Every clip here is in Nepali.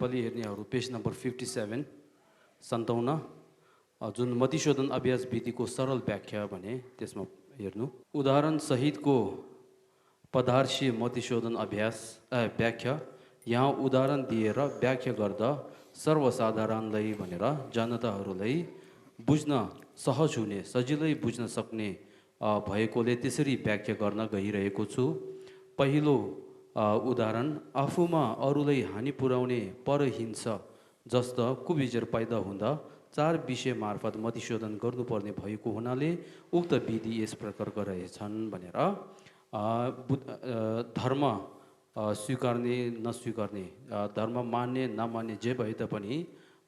भोलि हेर्नेहरू पेज नम्बर 57 57 जुन मतिशोधन अभ्यास विधिको सरल व्याख्या भने त्यसमा हेर्नु उदाहरण सहितको पदार्शीय मतिशोधन अभ्यास व्याख्या यहाँ उदाहरण दिएर व्याख्या गर्दा सर्वसाधारणलाई भनेर जनताहरूलाई बुझ्न सहज हुने सजिलै बुझ्न सक्ने भएकोले त्यसरी व्याख्या गर्न गइरहेको छु। पहिलो उदाहरण आफूमा अरूलाई हानि पुर्याउने परहिंसा जस्ता कुविचार पैदा हुँदा चार विषय मार्फत मतिशोधन गर्नुपर्ने भएको हुनाले उक्त विधि यस प्रकारका रहेछन् भनेर धर्म स्वीकार्ने नस्वीकार्ने धर्म मान्ने नमान्ने जे भए तापनि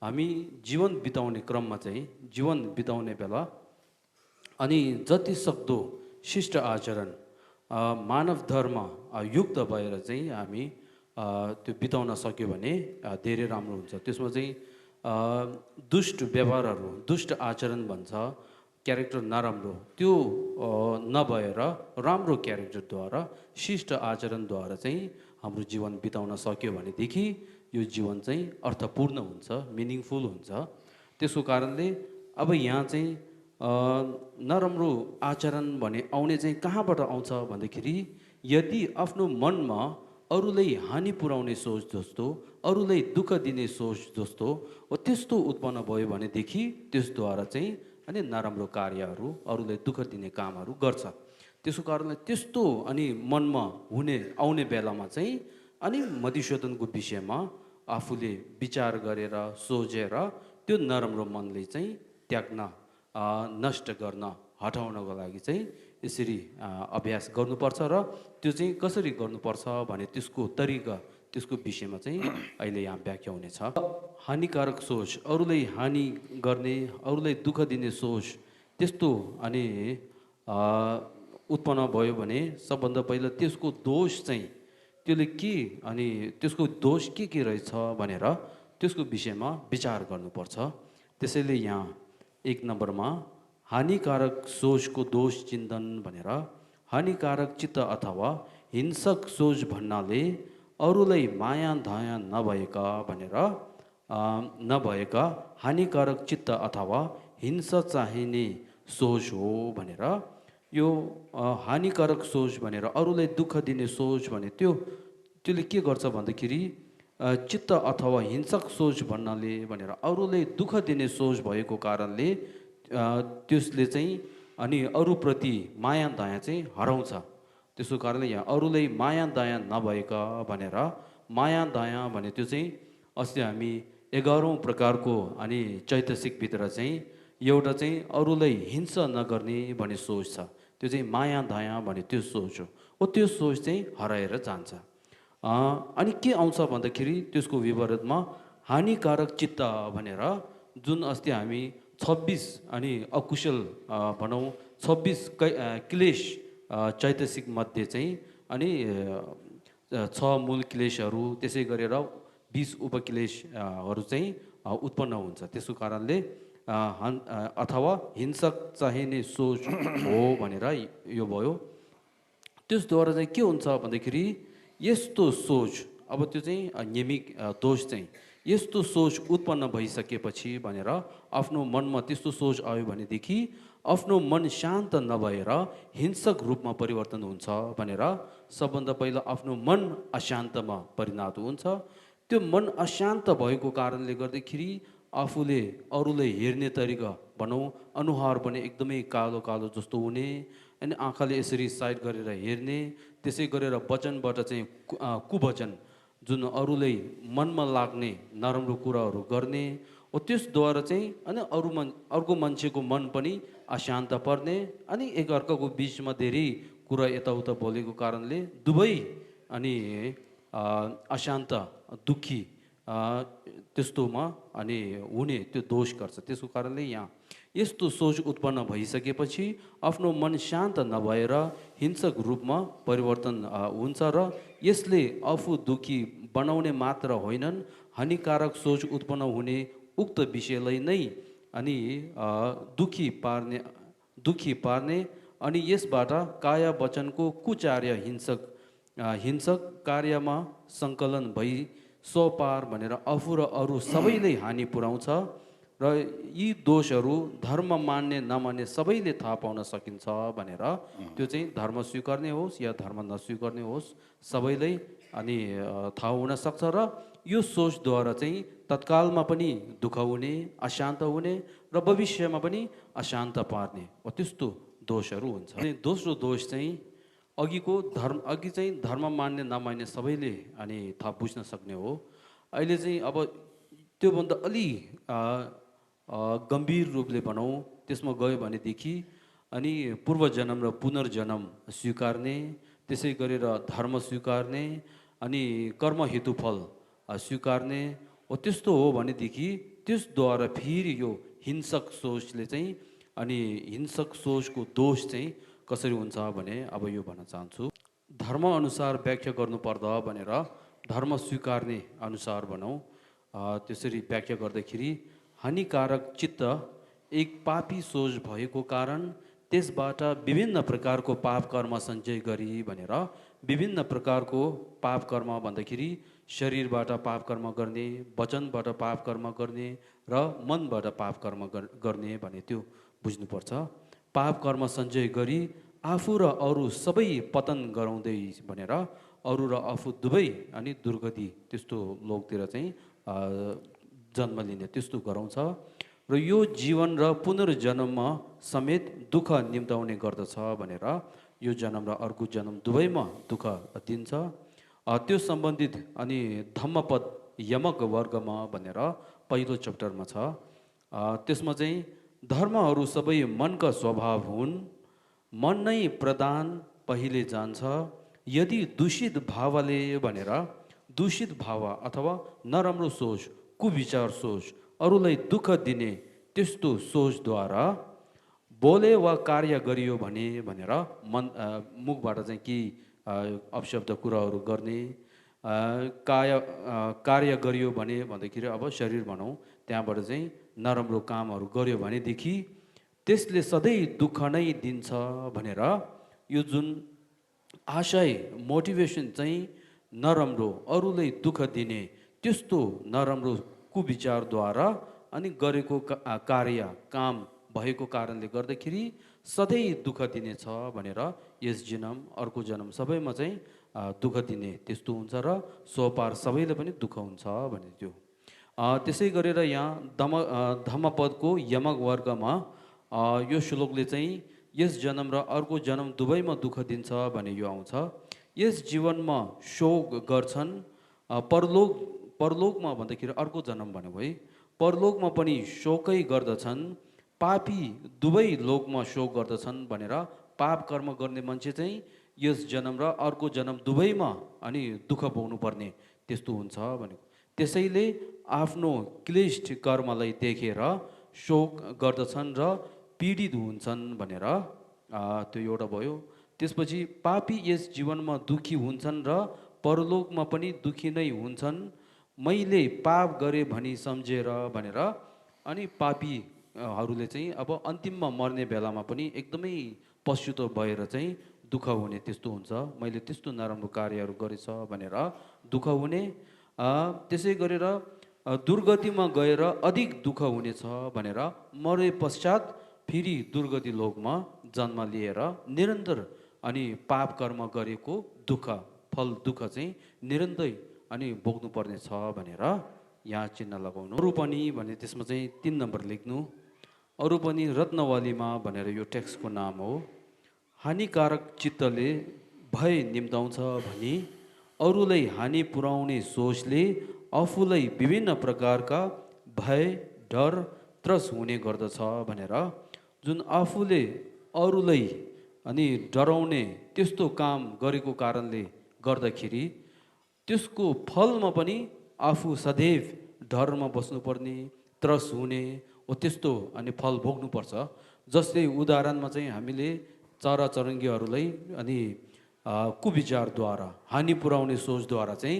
हामी जीवन बिताउने क्रममा चाहिँ जीवन बिताउने बेला अनि जति सक्दो शिष्ट आचरण मानव धर्म युक्त भएर चाहिँ हामी त्यो बिताउन सक्यो भने धेरै राम्रो हुन्छ। त्यसमा चाहिँ दुष्ट व्यवहारहरू दुष्ट आचरण भन्छ क्यारेक्टर नराम्रो त्यो नभएर राम्रो क्यारेक्टरद्वारा शिष्ट आचरणद्वारा चाहिँ हाम्रो जीवन बिताउन सक्यो भनेदेखि यो जीवन चाहिँ अर्थपूर्ण हुन्छ मिनिङफुल हुन्छ। त्यसको कारणले अब यहाँ चाहिँ नराम्रो आचरण भने आउने चाहिँ कहाँबाट आउँछ भन्दाखेरि यदि आफ्नो मनमा अरूलाई हानि पुर्याउने सोच जस्तो अरूलाई दुःख दिने सोच जस्तो त्यस्तो उत्पन्न भयो भनेदेखि त्यसद्वारा चाहिँ अनि नराम्रो कार्यहरू अरूलाई दुःख दिने कामहरू गर्छ। त्यसको कारणले त्यस्तो अनि मनमा आउने बेलामा चाहिँ अनि मतिशोधनको विषयमा आफूले विचार गरेर सोचेर त्यो नराम्रो मनले चाहिँ त्याग्न नष्ट गर्न हटाउनको लागि चाहिँ यसरी अभ्यास गर्नुपर्छ र त्यो चाहिँ कसरी गर्नुपर्छ भने त्यसको तरिका त्यसको विषयमा चाहिँ अहिले यहाँ व्याख्या हुनेछ। हानिकारक सोच अरूलाई हानि गर्ने अरूलाई दुःख दिने सोच त्यस्तो अनि उत्पन्न भयो भने सबभन्दा पहिला त्यसको दोष चाहिँ त्यसले के अनि त्यसको दोष के रहेछ भनेर त्यसको विषयमा विचार गर्नुपर्छ। त्यसैले यहाँ एक नम्बरमा हानिकारक सोचको दोष चिन्तन भनेर हानिकारक चित्त अथवा हिंसक सोच भन्नाले अरूलाई माया दया नभएका भनेर नभएका हानिकारक चित्त अथवा हिंसा चाहिने सोच हो भनेर यो हानिकारक सोच भनेर अरूलाई दुःख दिने सोच भने त्यसले के गर्छ भन्दाखेरि चित्त अथवा हिंसक सोच भन्नाले भनेर अरूलाई दुःख दिने सोच भएको कारणले त्यसले चाहिँ अनि अरूप्रति माया दया चाहिँ हराउँछ। त्यसको कारणले यहाँ अरूलाई माया दया नभएका भनेर माया दया भने त्यो चाहिँ अस्ति हामी 11औं प्रकारको अनि चैतसिकभित्र चाहिँ एउटा चाहिँ अरूलाई हिंसा नगर्ने भन्ने सोच छ। त्यो चाहिँ माया दया भने त्यो सोच हो त्यो सोच चाहिँ हराएर जान्छ। अनि के आउँछ भन्दाखेरि त्यसको विपरीतमा हानिकारक चित्त भनेर जुन अस्ति हामी 26 अनि अकुशल भनौँ 26 क्लेश चैतसिक मध्ये चाहिँ अनि 6 मूल क्लेशहरू त्यसै गरेर 20 उपक्लेशहरू चाहिँ उत्पन्न हुन्छ। त्यसको कारणले अथवा हिंसक चाहिने सोच हो भनेर यो भयो। त्यसद्वारा चाहिँ के हुन्छ भन्दाखेरि यस्तो सोच अब त्यो चाहिँ नियमिक दोष चाहिँ यस्तो सोच उत्पन्न भइसकेपछि भनेर आफ्नो मनमा त्यस्तो सोच आयो भनेदेखि आफ्नो मन शान्त नभएर हिंसक रूपमा परिवर्तन हुन्छ भनेर सबभन्दा पहिला आफ्नो मन अशान्तमा परिणत हुन्छ। त्यो मन अशान्त भएको कारणले गर्दाखेरि आफूले अरूलाई हेर्ने तरिका भनौँ अनुहार पनि एकदमै कालो कालो जस्तो हुने अनि आँखाले यसरी साइड गरेर हेर्ने त्यसै गरेर वचनबाट चाहिँ कुवचन जुन अरूलाई मनमा लाग्ने नराम्रो कुराहरू गर्ने त्यसद्वारा चाहिँ अनि अर्को मान्छेको मन पनि अशान्त पर्ने अनि एकअर्काको बिचमा धेरै कुरा यताउता बोलेको कारणले दुवै अनि अशान्त दुःखी त्यस्तोमा अनि हुने त्यो दोष गर्छ। त्यसको कारणले यहाँ यस्तो सोच उत्पन्न भइसकेपछि आफ्नो मन शान्त नभएर हिंसक रूपमा परिवर्तन हुन्छ र यसले आफू दुःखी बनाउने मात्र होइनन् हानिकारक सोच उत्पन्न हुने उक्त विषयलाई नै अनि दुःखी पार्ने अनि यसबाट काया वचनको कुचार्य हिंसक कार्यमा सङ्कलन भई स्वपार भनेर आफू र अरू सबैले हानि पुर्याउँछ र यी दोषहरू धर्म मान्ने नमान्ने सबैले थाहा पाउन सकिन्छ भनेर त्यो चाहिँ धर्म स्वीकार्ने होस् या धर्म नस्वीकार्ने होस् सबैलाई अनि थाहा हुन सक्छ र यो सोचद्वारा चाहिँ तत्कालमा पनि दुःख हुने अशान्त हुने र भविष्यमा पनि अशान्त पार्ने हो त्यस्तो दोषहरू हुन्छ। अनि दोस्रो दोष चाहिँ अघि चाहिँ धर्म मान्ने नमान्ने सबैले अनि थाहा बुझ्न सक्ने हो। अहिले चाहिँ अब त्योभन्दा अलि गम्भीर रूपले भनौँ त्यसमा गयो भनेदेखि अनि पूर्व जन्म र पुनर्जन्म स्वीकार्ने त्यसै गरेर धर्म स्वीकार्ने अनि कर्म हेतुफल स्वीकार्ने हो त्यस्तो हो भनेदेखि त्यसद्वारा फेरि यो हिंसक सोचले चाहिँ अनि हिंसक सोचको दोष चाहिँ कसरी हुन्छ भने अब यो भन्न चाहन्छु। धर्म अनुसार व्याख्या गर्नुपर्दा भनेर धर्म स्वीकार्ने अनुसार भनौँ त्यसरी व्याख्या गर्दाखेरि हानिकारक चित्त एक पापी सोच भएको कारण त्यसबाट विभिन्न प्रकारको पाप कर्म सञ्चय गरी भनेर विभिन्न प्रकारको पाप कर्म भन्दाखेरि शरीरबाट पाप कर्म गर्ने, वचनबाट पाप कर्म गर्ने र मनबाट पाप कर्म गर्ने भने त्यो बुझ्नुपर्छ। पाप कर्म सञ्चय गरी आफू र अरू सबै पतन गराउँदै भनेर अरू र आफू दुवै अनि दुर्गति त्यस्तो लोकतिर चाहिँ जन्म लिने त्यस्तो गराउँछ र यो जीवन र पुनर्जन्ममा समेत दुःख निम्ताउने गर्दछ भनेर यो जन्म र अर्को जन्म दुवैमा दुःख दिन्छ। त्यो सम्बन्धित अनि धम्मपद यमक वर्गमा भनेर पहिलो च्याप्टरमा छ। त्यसमा चाहिँ धर्महरू सबै मनका स्वभाव हुन्, मन नै प्रधान पहिले जान्छ, यदि दूषित भावले भनेर दूषित भाव अथवा नराम्रो सोच कुविचार सोच अरूलाई दुःख दिने त्यस्तो सोचद्वारा बोले वा कार्य गरियो भने भनेर मुखबाट चाहिँ केही अपशब्द कुराहरू गर्ने कार्य गरियो भने भन्दाखेरि अब शरीर भनौँ त्यहाँबाट चाहिँ नराम्रो कामहरू गर्यो भनेदेखि त्यसले सधैँ दुःख नै दिन्छ भनेर यो जुन आशय मोटिभेसन चाहिँ नराम्रो अरूलाई दुःख दिने त्यस्तो नराम्रो कुविचारद्वारा अनि गरेको कार्य काम भएको कारणले गर्दाखेरि सधैँ दुःख दिनेछ भनेर यस जन्म अर्को जन्म सबैमा चाहिँ दुःख दिने त्यस्तो हुन्छ र स्वपार सबैले पनि दुःख हुन्छ भने त्यो त्यसै गरेर यहाँ धम्मपदको यमक वर्गमा यो श्लोकले चाहिँ यस जन्म र अर्को जन्म दुवैमा दुःख दिन्छ भने यो आउँछ। यस जीवनमा शोक गर्छन्, परलोकमा भन्दाखेरि अर्को जन्म भनेको है, परलोकमा पनि शोकै गर्दछन्, पापी दुवै लोकमा शोक गर्दछन् भनेर पाप कर्म गर्ने मान्छे चाहिँ यस जन्म र अर्को जन्म दुवैमा अनि दुःख पाउनु पर्ने त्यस्तो हुन्छ भनेको। त्यसैले आफ्नो क्लिष्ट कर्मलाई देखेर शोक गर्दछन् र पीडित हुन्छन् भनेर त्यो एउटा भयो। त्यसपछि पापी यस जीवनमा दुखी हुन्छन् र परलोकमा पनि दुखी नै हुन्छन्, मैले पाप गरेँ भनी सम्झेर भनेर अनि पापीहरूले चाहिँ अब अन्तिममा मर्ने बेलामा पनि एकदमै पछुतो भएर चाहिँ दुःख हुने त्यस्तो हुन्छ, मैले त्यस्तो नराम्रो कार्यहरू गरेछ भनेर दुःख हुने। त्यसै गरेर दुर्गतिमा गएर अधिक दुःख हुनेछ भनेर मरे पश्चात फेरि दुर्गति लोकमा जन्म लिएर निरन्तर अनि पाप कर्म गरेको दुःख फल दुःख चाहिँ निरन्तर अनि भोग्नु पर्ने छ भनेर यहाँ चिन्ह लगाउनु। अरू पनि भने त्यसमा चाहिँ 3 नम्बर लेख्नु। अरू पनि रत्नवालीमा भनेर यो टेक्स्टको नाम हो। हानिकारक चित्तले भय निम्ताउँछ भनी अरूलाई हानि पुर्याउने सोचले आफूलाई विभिन्न प्रकारका भय डर त्रस हुने गर्दछ भनेर जुन आफूले अरूलाई अनि डराउने त्यस्तो काम गरेको कारणले गर्दाखेरि त्यसको फलमा पनि आफू सदैव डरमा बस्नुपर्ने त्रस हुने हो त्यस्तो अनि फल भोग्नुपर्छ। जस्तै उदाहरणमा चाहिँ हामीले चराचुरुङ्गीहरूलाई अनि कुविचारद्वारा हानि पुर्याउने सोचद्वारा चाहिँ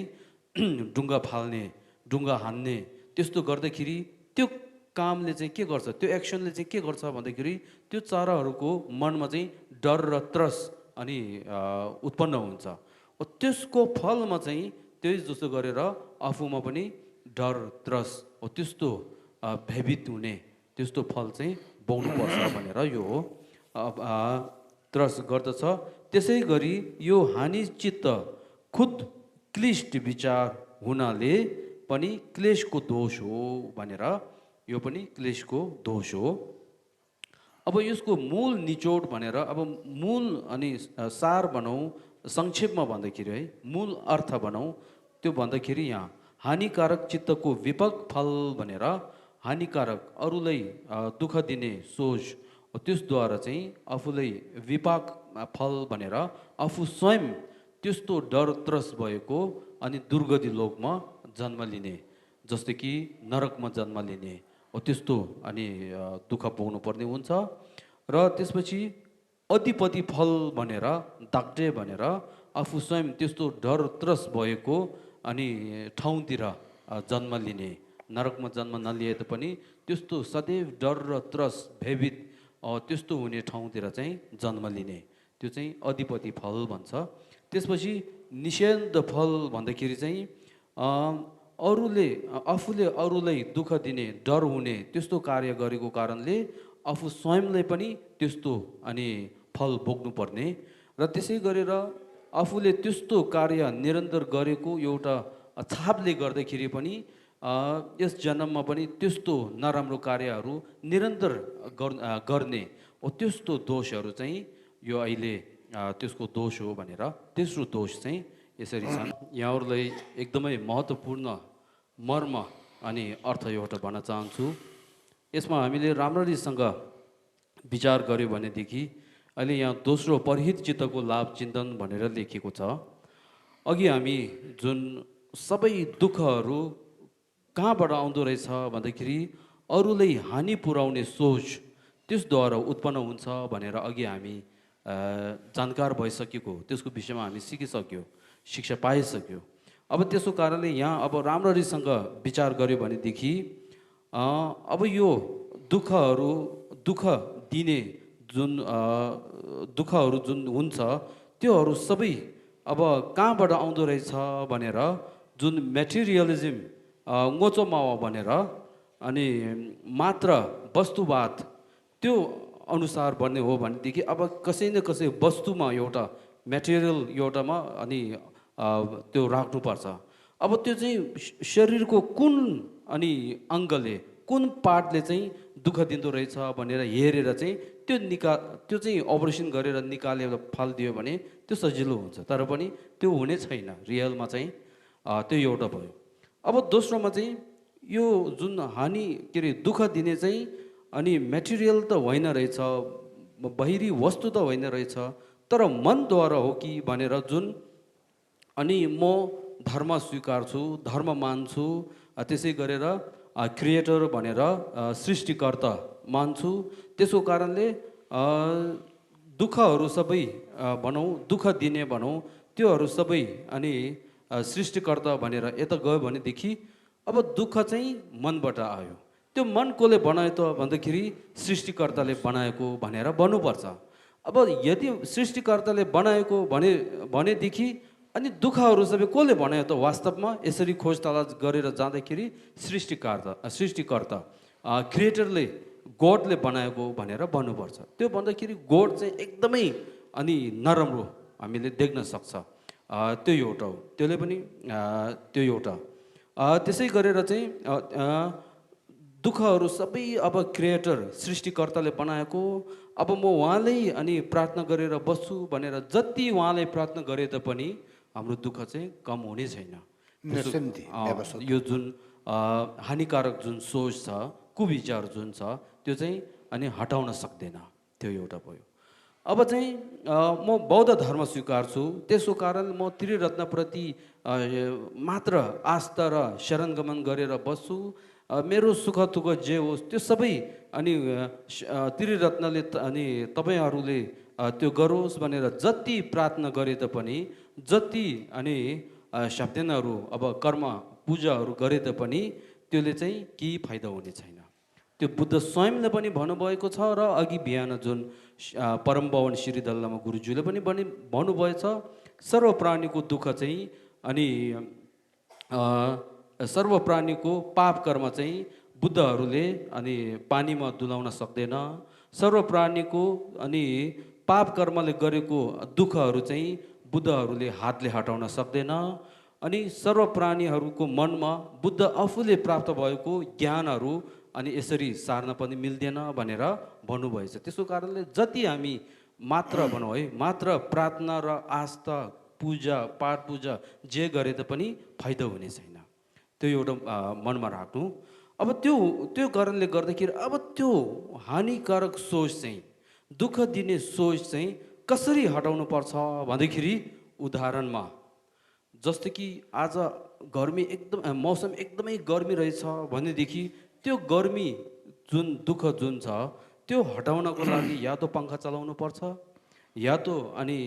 ढुङ्गा फाल्ने ढुङ्गा हान्ने त्यस्तो गर्दाखेरि त्यो कामले चाहिँ के गर्छ, त्यो एक्सनले चाहिँ के गर्छ भन्दाखेरि त्यो चराहरूको मनमा चाहिँ डर र त्रस अनि उत्पन्न हुन्छ। त्यसको फलमा चाहिँ त्यही जस्तो गरेर आफूमा पनि डर त्रस हो त्यस्तो भयभीत हुने त्यस्तो फल चाहिँ बोक्नुपर्छ भनेर यो हो त्रस गर्दछ। त्यसै गरी यो हानि चित्त खुद क्लिष्ट विचार हुनाले पनि क्लेशको दोष हो भनेर यो पनि क्लेशको दोष हो। अब यसको मूल निचोड भनेर अब मूल अनि सार भनौँ संक्षेपमा भन्दाखेरि है मूल अर्थ भनौँ त्यो भन्दाखेरि यहाँ हानिकारक चित्तको विपक फल भनेर हानिकारक अरूलाई दुःख दिने सोच त्यसद्वारा चाहिँ आफूलाई विपाक फल भनेर आफू स्वयं त्यस्तो डर त्रस भएको अनि दुर्गति लोकमा जन्म लिने जस्तै कि नरकमा जन्म लिने हो त्यस्तो अनि दुःख पाउनु पर्ने हुन्छ। र त्यसपछि अधिपति फल भनेर दाग्टे भनेर आफू स्वयं त्यस्तो डर त्रस भएको अनि ठाउँतिर जन्म लिने नरकमा जन्म नलिए तापनि त्यस्तो सदैव डर र त्रस भयभीत त्यस्तो हुने ठाउँतिर चाहिँ जन्म लिने त्यो चाहिँ अधिपति फल भन्छ। त्यसपछि निषेध फल भन्दाखेरि चाहिँ अरूले आफूले अरूलाई दुःख दिने डर हुने त्यस्तो कार्य गरेको कारणले आफू स्वयंलाई पनि त्यस्तो अनि फल भोग्नुपर्ने र त्यसै गरेर आफूले त्यस्तो कार्य निरन्तर गरेको एउटा छापले गर्दाखेरि पनि यस जन्ममा पनि त्यस्तो नराम्रो कार्यहरू निरन्तर गर्ने हो त्यस्तो दोषहरू चाहिँ यो अहिले त्यसको दोष हो भनेर तेस्रो दोष चाहिँ यसरी छन्। यहाँहरूलाई एकदमै महत्त्वपूर्ण मर्म अनि अर्थ एउटा भन्न चाहन्छु। यसमा हामीले राम्ररीसँग विचार गर्यो भनेदेखि अहिले यहाँ दोस्रो परहित चित्तको लाभ चिन्तन भनेर लेखिएको छ। अघि हामी जुन सबै दुःखहरू कहाँबाट आउँदो रहेछ भन्दाखेरि अरूलाई हानि पुर्याउने सोच त्यसद्वारा उत्पन्न हुन्छ भनेर अघि हामी जानकार भइसकेको त्यसको विषयमा हामी सिकिसक्यो शिक्षा पाइसक्यो। अब त्यसको कारणले यहाँ अब राम्ररीसँग विचार गर्यो भनेदेखि अब यो दुःख दिने जुन दुःखहरू जुन हुन्छ त्योहरू सबै अब कहाँबाट आउँदो रहेछ भनेर जुन मेटेरियलिज्म ngocho mawa भनेर अनि मात्र वस्तुवाद त्यो अनुसार बन्ने हो भनेदेखि अब कसै न कसै वस्तुमा एउटा मेटेरियल एउटामा अनि त्यो राख्नुपर्छ। अब त्यो चाहिँ शरीरको कुन अनि अङ्गले कुन पार्टले चाहिँ दुःख दिँदो रहेछ भनेर हेरेर चाहिँ त्यो चाहिँ अपरेसन गरेर निकालेर फालिदियो भने त्यो सजिलो हुन्छ, तर पनि त्यो हुने छैन रियलमा चाहिँ त्यो एउटा भयो। अब दोस्रोमा चाहिँ यो जुन हानि के अरे दुःख दिने चाहिँ अनि मेटेरियल त होइन रहेछ, बाहिरी वस्तु त होइन रहेछ, तर मनद्वारा हो कि भनेर जुन अनि म धर्म स्वीकार्छु, धर्म मान्छु, त्यसै गरेर क्रिएटर भनेर सृष्टिकर्ता मान्छु, त्यसको कारणले दुःखहरू सबै भनौँ दुःख दिने भनौँ त्योहरू सबै अनि सृष्टिकर्ता भनेर यता गयो भनेदेखि अब दुःख चाहिँ मनबाट आयो। त्यो मन कसले बनायो त भन्दाखेरि सृष्टिकर्ताले बनाएको भनेर भन्नुपर्छ। अब यदि सृष्टिकर्ताले बनाएको भनेदेखि अनि दुःखहरू सबै कसले बनायो त वास्तवमा यसरी खोज तलास गरेर जाँदाखेरि सृष्टिकर्ता क्रिएटरले गडले बनाएको भनेर भन्नुपर्छ। त्यो भन्दाखेरि गड चाहिँ एकदमै अनि नराम्रो हामीले देख्न सक्छ, त्यो एउटा हो, त्यसले पनि त्यो एउटा। त्यसै गरेर चाहिँ दुःखहरू सबै अब क्रिएटर सृष्टिकर्ताले बनाएको, अब म उहाँलाई अनि प्रार्थना गरेर बस्छु भनेर जति उहाँलाई प्रार्थना गरे तापनि हाम्रो दुःख चाहिँ कम हुने छैन। यो जुन हानिकारक जुन सोच छ, कुविचार जुन छ त्यो चाहिँ अनि हटाउन सक्दैन, त्यो एउटा भयो। अब चाहिँ म बौद्ध धर्म स्वीकार्छु, त्यसको कारण म त्रिरत्नप्रति मात्र आस्था र शरणगमन गरेर बस्छु, मेरो सुख दुःख जे होस् त्यो सबै अनि त्रिरत्नले अनि तपाईँहरूले त्यो गरोस् भनेर जति प्रार्थना गरे तापनि जति अनि शब्दहरू अब कर्म पूजाहरू गरे तापनि त्यसले चाहिँ केही फाइदा हुने छैन। त्यो बुद्ध स्वयंले पनि भन्नुभएको छ र अघि बिहान जुन परम पावन श्री दललामा गुरुज्यूले पनि भन्नुभएछ, सर्व प्राणीको दुःख चाहिँ अनि सर्व प्राणीको पाप कर्म चाहिँ बुद्धहरूले अनि पानीमा डुलाउन सक्दैन। सर्व प्राणीको अनि पाप कर्मले गरेको दुःखहरू चाहिँ बुद्धहरूले हातले हटाउन सक्दैन। अनि सर्व प्राणीहरूको मनमा बुद्ध आफूले प्राप्त भएको ज्ञानहरू अनि यसरी सार्न पनि मिल्दैन भनेर भन्नुभएछ। त्यसको कारणले जति हामी मात्र भनौँ है, मात्र प्रार्थना र आस्था पूजा पाठ पूजा जे गरे तापनि फाइदा हुने छैन। त्यो एउटा मनमा राख्नु। अब त्यो त्यो कारणले गर्दाखेरि अब त्यो हानिकारक सोच चाहिँ, दुःख दिने सोच चाहिँ कसरी हटाउनु पर्छ भन्दाखेरि उदाहरणमा जस्तो कि आज गर्मी एकदम मौसम एकदमै गर्मी रहेछ भनेदेखि त्यो गर्मी जुन दुःख जुन छ त्यो हटाउनको लागि या त पङ्खा चलाउनु पर्छ, या त अनि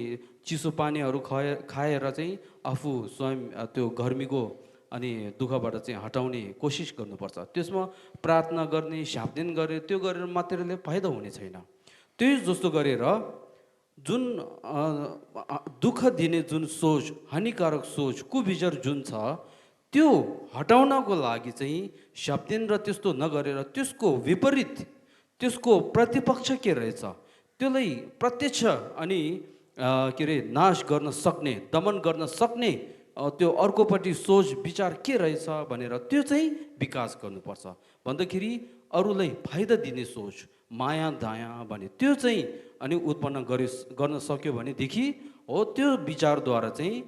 चिसो पानीहरू खाएर चाहिँ आफू स्वयं त्यो गर्मीको अनि दुःखबाट चाहिँ हटाउने कोसिस गर्नुपर्छ। त्यसमा प्रार्थना गर्ने, स्यापदेन गरे, त्यो गरेर मात्रैले फाइदा हुने छैन। त्यही जस्तो गरेर जुन दुःख दिने जुन सोच, हानिकारक सोच, कुविचार जुन छ त्यो हटाउनको लागि चाहिँ स्यापदेन र त्यस्तो नगरेर त्यसको विपरीत, त्यसको प्रतिपक्ष के रहेछ त्यसलाई प्रत्यक्ष अनि के अरे नाश गर्न सक्ने, दमन गर्न सक्ने त्यो अर्कोपट्टि सोच विचार के रहेछ भनेर त्यो चाहिँ विकास गर्नुपर्छ। भन्दाखेरि अरूलाई फाइदा दिने सोच, माया दया भने त्यो चाहिँ अनि उत्पन्न गर्न सक्यो भनेदेखि हो त्यो विचारद्वारा चाहिँ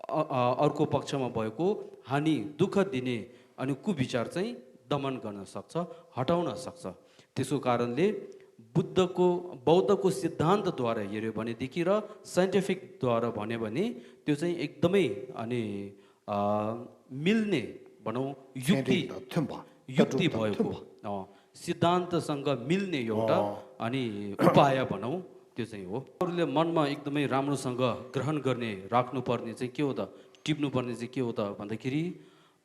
अर्को पक्षमा भएको हानि दुःख दिने अनि कुविचार चाहिँ दमन गर्न सक्छ, हटाउन सक्छ। त्यसको कारणले बौद्धको सिद्धान्तद्वारा हेऱ्यो भनेदेखि र साइन्टिफिकद्वारा भन्यो भने त्यो चाहिँ एकदमै अनि मिल्ने भनौँ युक्ति भएको सिद्धान्तसँग मिल्ने एउटा अनि उपाय भनौँ त्यो चाहिँ हो। अरूले मनमा एकदमै राम्रोसँग ग्रहण गर्ने, राख्नुपर्ने चाहिँ के हो त, टिप्नुपर्ने चाहिँ के हो त भन्दाखेरि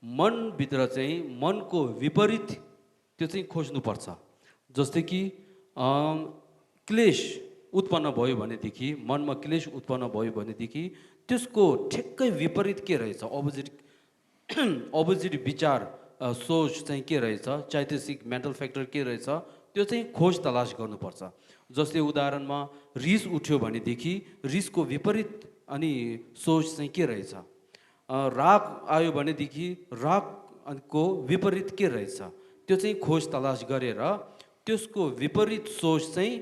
मनभित्र चाहिँ मनको विपरीत त्यो चाहिँ खोज्नुपर्छ। जस्तै कि क्लेश उत्पन्न भयो भनेदेखि, मनमा क्लेश उत्पन्न भयो भनेदेखि त्यसको ठ्याक्कै विपरीत के रहेछ, अपोजिट विचार सोच चाहिँ के रहेछ, चैतसिक मेन्टल फ्याक्टर के रहेछ त्यो चाहिँ खोज तलास गर्नुपर्छ। जस्तै उदाहरणमा रिस उठ्यो भनेदेखि रिसको विपरीत अनि सोच चाहिँ के रहेछ, राग आयो भनेदेखि रागको विपरीत के रहेछ त्यो चाहिँ खोज तलास गरेर त्यसको विपरीत सोच चाहिँ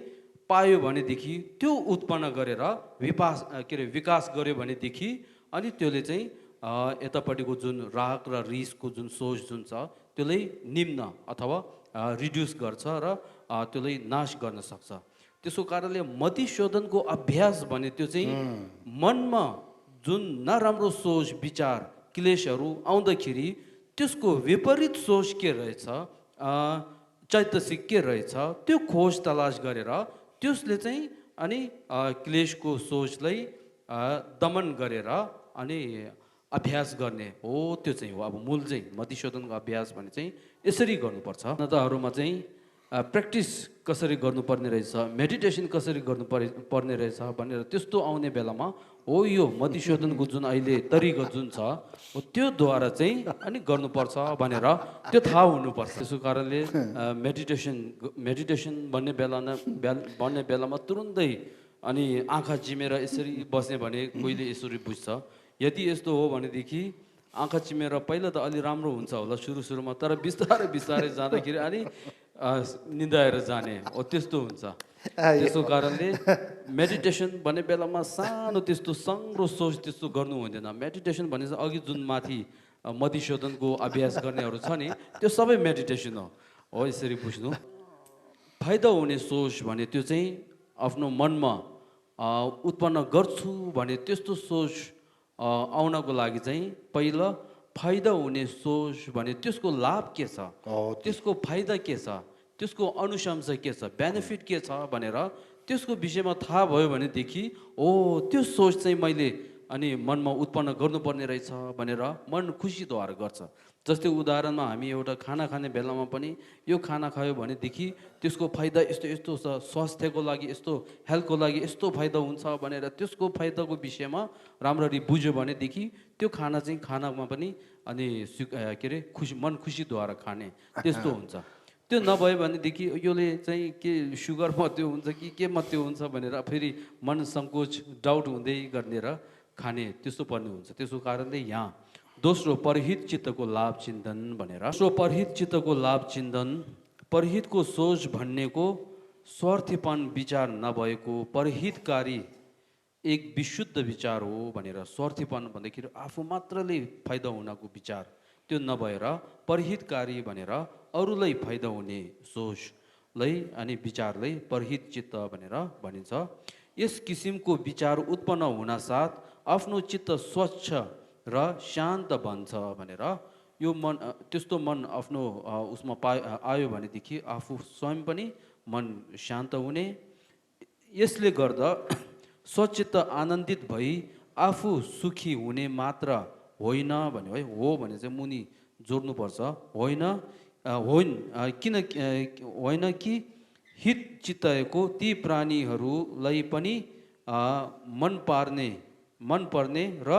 पायो भनेदेखि त्यो उत्पन्न गरेर विकास गर्यो भनेदेखि अनि त्यसले चाहिँ यतापट्टिको जुन राग र रिसको जुन सोच जुन छ त्यसलाई निम्न अथवा रिड्युस गर्छ र त्यसलाई नाश गर्न सक्छ। त्यसको कारणले मतिशोधनको अभ्यास भने त्यो चाहिँ मनमा जुन नराम्रो सोच विचार क्लेशहरू आउँदाखेरि त्यसको विपरीत सोच के रहेछ, चैतसिक के रहेछ त्यो खोज तलास गरेर त्यसले चाहिँ अनि क्लेशको सोचलाई दमन गरेर अनि अभ्यास गर्ने हो। त्यो चाहिँ हो अब मूल चाहिँ मतिशोधनको अभ्यास भने चाहिँ यसरी गर्नुपर्छ। नताहरूमा चाहिँ प्र्याक्टिस कसरी गर्नुपर्ने रहेछ, मेडिटेसन कसरी पर्ने रहेछ भनेर त्यस्तो आउने बेलामा हो यो मतिशोधनको जुन अहिले तरिका जुन छ हो त्योद्वारा चाहिँ अनि गर्नुपर्छ भनेर त्यो थाहा हुनुपर्छ। त्यसको कारणले मेडिटेसन भन्ने बेलामा तुरुन्तै अनि आँखा चिमेर यसरी बस्ने भने कोहीले यसरी बुझ्छ। यदि यस्तो हो भनेदेखि आँखा चिमेर पहिला त अलि राम्रो हुन्छ होला सुरुमा, तर बिस्तारै जाँदाखेरि अनि निदाएर जाने हो त्यस्तो हुन्छ। त्यसको कारणले मेडिटेसन भन्ने बेलामा सानो त्यस्तो सङ्ग्रो सोच त्यस्तो गर्नु हुँदैन। मेडिटेसन भने चाहिँ अघि जुन माथि मतिशोधनको अभ्यास गर्नेहरू छ नि त्यो सबै मेडिटेसन हो यसरी बुझ्नु। फाइदा हुने सोच भने त्यो चाहिँ आफ्नो मनमा उत्पन्न गर्छु भने त्यस्तो सोच आउनको लागि चाहिँ पहिला फाइदा हुने सोच भने त्यसको लाभ के छ, त्यसको फाइदा के छ, त्यसको अनुशंस के छ, बेनिफिट के छ भनेर त्यसको विषयमा थाहा भयो भनेदेखि ओ त्यो सोच चाहिँ मैले अनि मनमा उत्पन्न गर्नुपर्ने रहेछ भनेर मन खुसीद्वारा गर्छ। जस्तै उदाहरणमा हामी एउटा खाना खाने बेलामा पनि यो खाना खायो भनेदेखि त्यसको फाइदा यस्तो यस्तो छ, स्वास्थ्यको लागि यस्तो, हेल्थको लागि यस्तो फाइदा हुन्छ भनेर त्यसको फाइदाको विषयमा राम्ररी बुझ्यो भनेदेखि त्यो खाना चाहिँ खानामा पनि अनि के अरे मन खुसीद्वारा खाने त्यस्तो हुन्छ। त्यो नभए भनेदेखि योले चाहिँ के सुगर मात्रै हुन्छ कि के मात्रै हुन्छ भनेर फेरि मन सङ्कोच डाउट हुँदै गर्ने र खाने त्यस्तो पर्ने हुन्छ। त्यसको कारणले यहाँ दोस्रो परहित चित्तको लाभ चिन्तन भनेर, दोस्रो परहित चित्तको लाभ चिन्तन, परहितको सोच भन्नेको स्वार्थीपन विचार नभएको परहितकारी एक विशुद्ध विचार हो भनेर। स्वार्थीपन भन्दाखेरि आफू मात्रले फाइदा हुनको विचार त्यो नभएर परहितकारी भनेर अरूलाई फाइदा हुने सोचलाई अनि विचारलाई परहित चित्त भनेर भनिन्छ। यस किसिमको विचार उत्पन्न हुनासाथ आफ्नो चित्त स्वच्छ र शान्त बन्छ भनेर। यो मन त्यस्तो मन आफ्नो उसमा आयो भनेदेखि आफू स्वयं पनि मन शान्त हुने। यसले गर्दा स्वचित्त आनन्दित भई आफू सुखी हुने मात्र होइन भन्यो है। हो भने चाहिँ मुनि जोड्नुपर्छ, होइन होइन कि हित चित्तको ती प्राणीहरूलाई पनि मन पर्ने र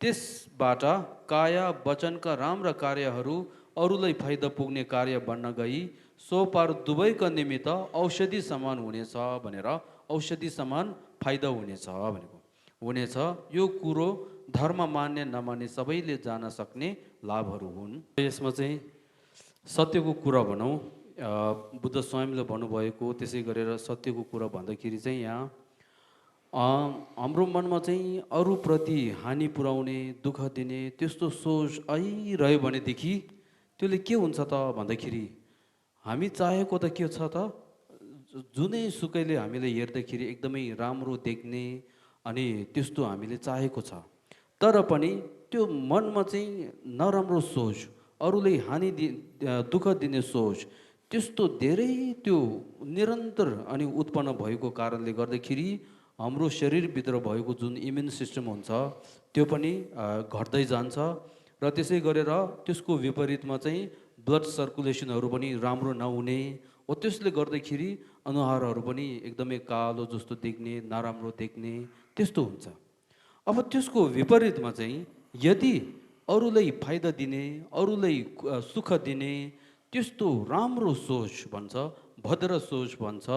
त्यसबाट काया वचनका राम्रा कार्यहरू अरूलाई फाइदा पुग्ने कार्य बन्न गई सो पार दुवैका निमित्त औषधि समान हुनेछ भनेर। औषधि समान फाइदा हुनेछ भनेको हुनेछ। यो कुरो धर्म मान्ने नमान्ने सबैले जान सक्ने लाभहरू हुन्। यसमा चाहिँ सत्यको कुरा भनौँ, बुद्ध स्वयंले भन्नुभएको त्यसै गरेर सत्यको कुरा भन्दाखेरि चाहिँ यहाँ हाम्रो मनमा चाहिँ अरूप्रति हानि पुर्याउने दुःख दिने त्यस्तो सोच आइरह्यो भनेदेखि त्यसले के हुन्छ त भन्दाखेरि हामी चाहेको त के छ त जुनै सुकैले हामीलाई हेर्दाखेरि एकदमै राम्रो देख्ने अनि त्यस्तो हामीले चाहेको छ। तर पनि त्यो मनमा चाहिँ नराम्रो सोच, अरूलाई हानि दुःख दिने सोच त्यस्तो धेरै त्यो निरन्तर अनि उत्पन्न भएको कारणले गर्दाखेरि हाम्रो शरीरभित्र भएको जुन इम्युन सिस्टम हुन्छ त्यो पनि घट्दै जान्छ र त्यसै गरेर त्यसको विपरीतमा चाहिँ ब्लड सर्कुलेसनहरू पनि राम्रो नहुने हो। त्यसले गर्दाखेरि अनुहारहरू पनि एकदमै कालो जस्तो देख्ने, नराम्रो देख्ने त्यस्तो हुन्छ। अब त्यसको विपरीतमा चाहिँ यदि अरूलाई फाइदा दिने, अरूलाई सुख दिने त्यस्तो राम्रो सोच भन्छ, भद्र सोच भन्छ,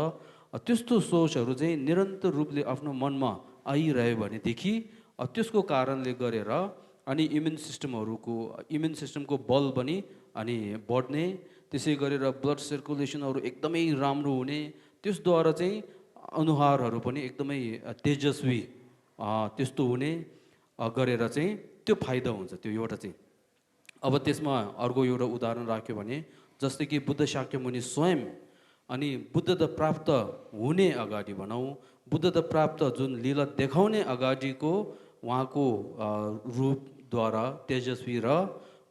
त्यस्तो सोचहरू चाहिँ निरन्तर रूपले आफ्नो मनमा आइरह्यो भनेदेखि त्यसको कारणले गरेर अनि इम्युन सिस्टमको बल पनि अनि बढ्ने, त्यसै गरेर ब्लड सर्कुलेसनहरू एकदमै राम्रो हुने, त्यसद्वारा चाहिँ अनुहारहरू पनि एकदमै तेजस्वी त्यस्तो हुने गरेर चाहिँ त्यो फाइदा हुन्छ। त्यो एउटा चाहिँ अब त्यसमा अर्को एउटा उदाहरण राख्यो भने जस्तै कि बुद्ध शाक्यमुनि स्वयं अनि बुद्धता प्राप्त हुने अगाडि भनौँ, बुद्धता प्राप्त जुन लीला देखाउने अगाडिको उहाँको रूपद्वारा तेजस्वी र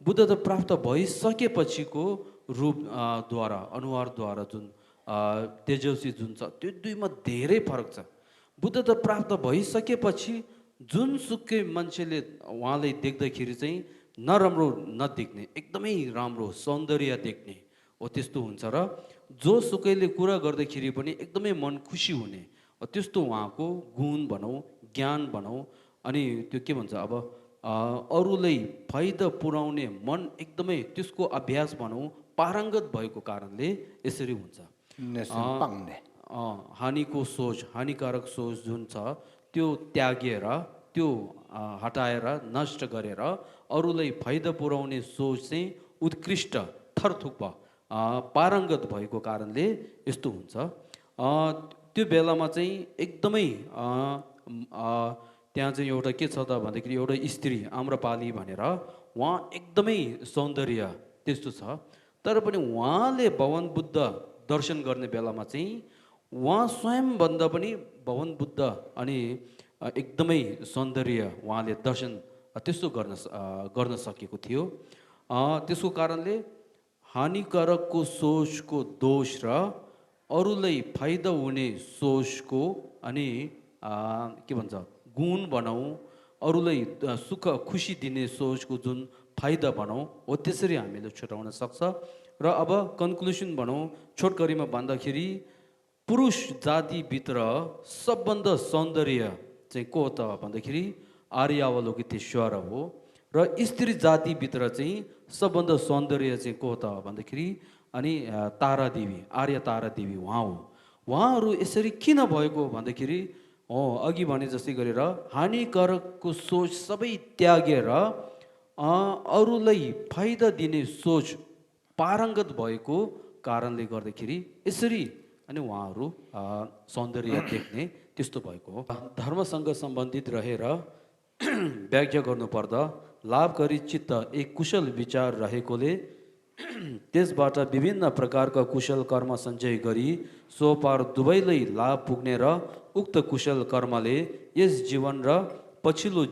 बुद्धता प्राप्त भइसकेपछिको रूपद्वारा अनुहारद्वारा जुन तेजस्वी जुन छ त्यो दुईमा धेरै फरक छ। बुद्धता प्राप्त भइसकेपछि जुनसुकै मान्छेले उहाँलाई देख्दाखेरि चाहिँ नराम्रो नदेख्ने, एकदमै राम्रो सौन्दर्य देख्ने हो त्यस्तो हुन्छ र जोसुकैले कुरा गर्दाखेरि पनि एकदमै मन खुसी हुने त्यस्तो उहाँको गुण भनौँ, ज्ञान भनौँ अनि त्यो के भन्छ अब अरूलाई फाइदा पुर्याउने मन एकदमै त्यसको अभ्यास भनौँ पारङ्गत भएको कारणले यसरी हुन्छ। हानिको सोच, हानिकारक सोच जुन छ त्यो त्यागेर, त्यो हटाएर, नष्ट गरेर अरूलाई फाइदा पुर्याउने सोच चाहिँ उत्कृष्ट थरथुक्प पारङ्गत भएको कारणले यस्तो हुन्छ। त्यो बेलामा चाहिँ एकदमै त्यहाँ चाहिँ एउटा के छ त भन्दाखेरि एउटा स्त्री आम्रपाली भनेर उहाँ एकदमै सौन्दर्य त्यस्तो छ। तर पनि उहाँले भगवान बुद्ध दर्शन गर्ने बेलामा चाहिँ उहाँ स्वयंभन्दा पनि भगवान बुद्ध अनि एकदमै सौन्दर्य उहाँले दर्शन त्यस्तो गर्न सकेको थियो। त्यसको कारणले हानिकारकको सोचको दोष र अरूलाई फाइदा हुने सोचको अनि के भन्छ गुण भनौँ, अरूलाई सुख खुसी दिने सोचको जुन फाइदा भनौँ हो त्यसरी हामीले छुटाउन सक्छ। र अब कन्क्लुसन भनौँ छोटकरीमा भन्दाखेरि पुरुष जातिभित्र सबभन्दा सौन्दर्य चाहिँ को त भन्दाखेरि आर्यावलोकितेश्वर हो। र स्त्री जातिभित्र चाहिँ सबभन्दा सौन्दर्य चाहिँ को त भन्दाखेरि अनि तारा देवी, आर्य तारा देवी उहाँ हो। उहाँहरू यसरी किन भएको भन्दाखेरि अघि भने जस्तै गरेर हानिकारकको सोच सबै त्यागेर अरूलाई फाइदा दिने सोच पारङ्गत भएको कारणले गर्दाखेरि यसरी अनि उहाँहरू सौन्दर्य देख्ने त्यस्तो भएको हो। धर्मसँग सम्बन्धित रहेर व्याख्या गर्नुपर्दा लाभकारी चित्त एक कुशल विचार रहेकोले त्यसबाट विभिन्न प्रकारका कुशल कर्म सञ्चय गरी सोपार दुवैलाई लाभ पुग्ने र उक्त कुशल कर्मले यस जीवन र पछिल्लो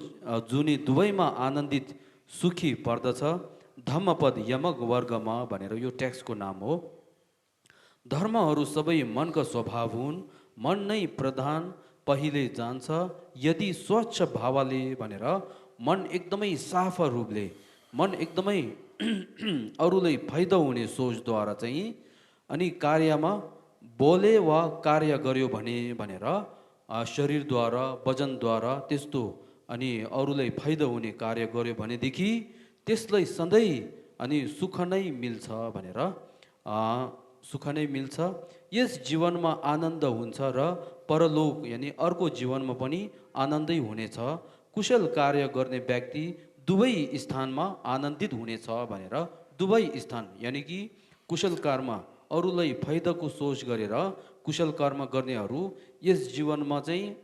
जुनी दुवैमा आनन्दित सुखी पर्दछ। धम्मपद यमक वर्गमा भनेर यो टेक्स्टको नाम हो। धर्महरू सबै मनका स्वभाव हुन्, मन नै प्रधान पहिले जान्छ। यदि स्वच्छ भावले भनेर मन एकदमै साफा रूपले, मन एकदमै अरूलाई फाइदा हुने सोचद्वारा चाहिँ अनि कार्यमा बोले वा कार्य गर्यो भने भनेर शरीरद्वारा वचनद्वारा त्यस्तो अनि अरूलाई फाइदा हुने कार्य गर्यो भनेदेखि त्यसलाई सधैँ अनि सुख नै मिल्छ भनेर सुख नै मिल्छ। यस जीवनमा आनन्द हुन्छ र परलोक यानि अर्को जीवनमा पनि आनन्दै हुनेछ। कुशल कार्य गर्ने व्यक्ति दुवै स्थानमा आनन्दित हुनेछ भनेर दुवै स्थान यानि कि कुशल कर्म अरूलाई फाइदाको सोच गरेर कुशल कर्म गर्नेहरू यस जीवनमा चाहिँ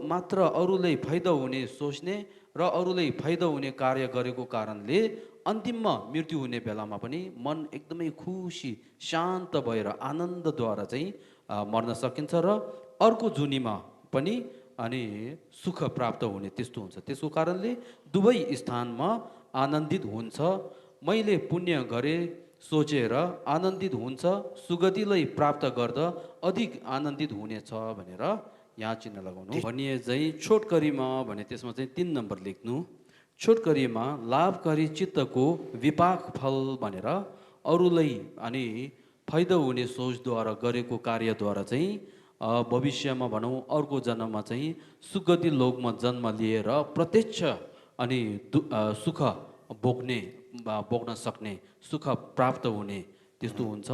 मात्र अरूलाई फाइदा हुने सोच्ने र अरूलाई फाइदा हुने कार्य गरेको कारणले अन्तिममा मृत्यु हुने बेलामा पनि मन एकदमै खुसी शान्त भएर आनन्दद्वारा चाहिँ मर्न सकिन्छ र अर्को जुनीमा पनि अनि सुख प्राप्त हुने त्यस्तो हुन्छ। त्यसको कारणले दुवै स्थानमा आनन्दित हुन्छ। मैले पुण्य गरे सोचेर आनन्दित हुन्छ, सुगतिलाई प्राप्त गर्दा अधिक आनन्दित हुनेछ भनेर यहाँ चिन्ह लगाउनु भनिए चाहिँ छोटकरीमा भने त्यसमा चाहिँ 3 नम्बर लेख्नु। छोटकरीमा लाभकारी चित्तको विपाक फल भनेर अरूलाई अनि फाइदा हुने सोचद्वारा गरेको कार्यद्वारा चाहिँ भविष्यमा भनौँ अर्को जन्ममा चाहिँ सुगति लोकमा जन्म लिएर प्रत्यक्ष अनि सुख भोग्न सक्ने, सुख प्राप्त हुने त्यस्तो हुन्छ।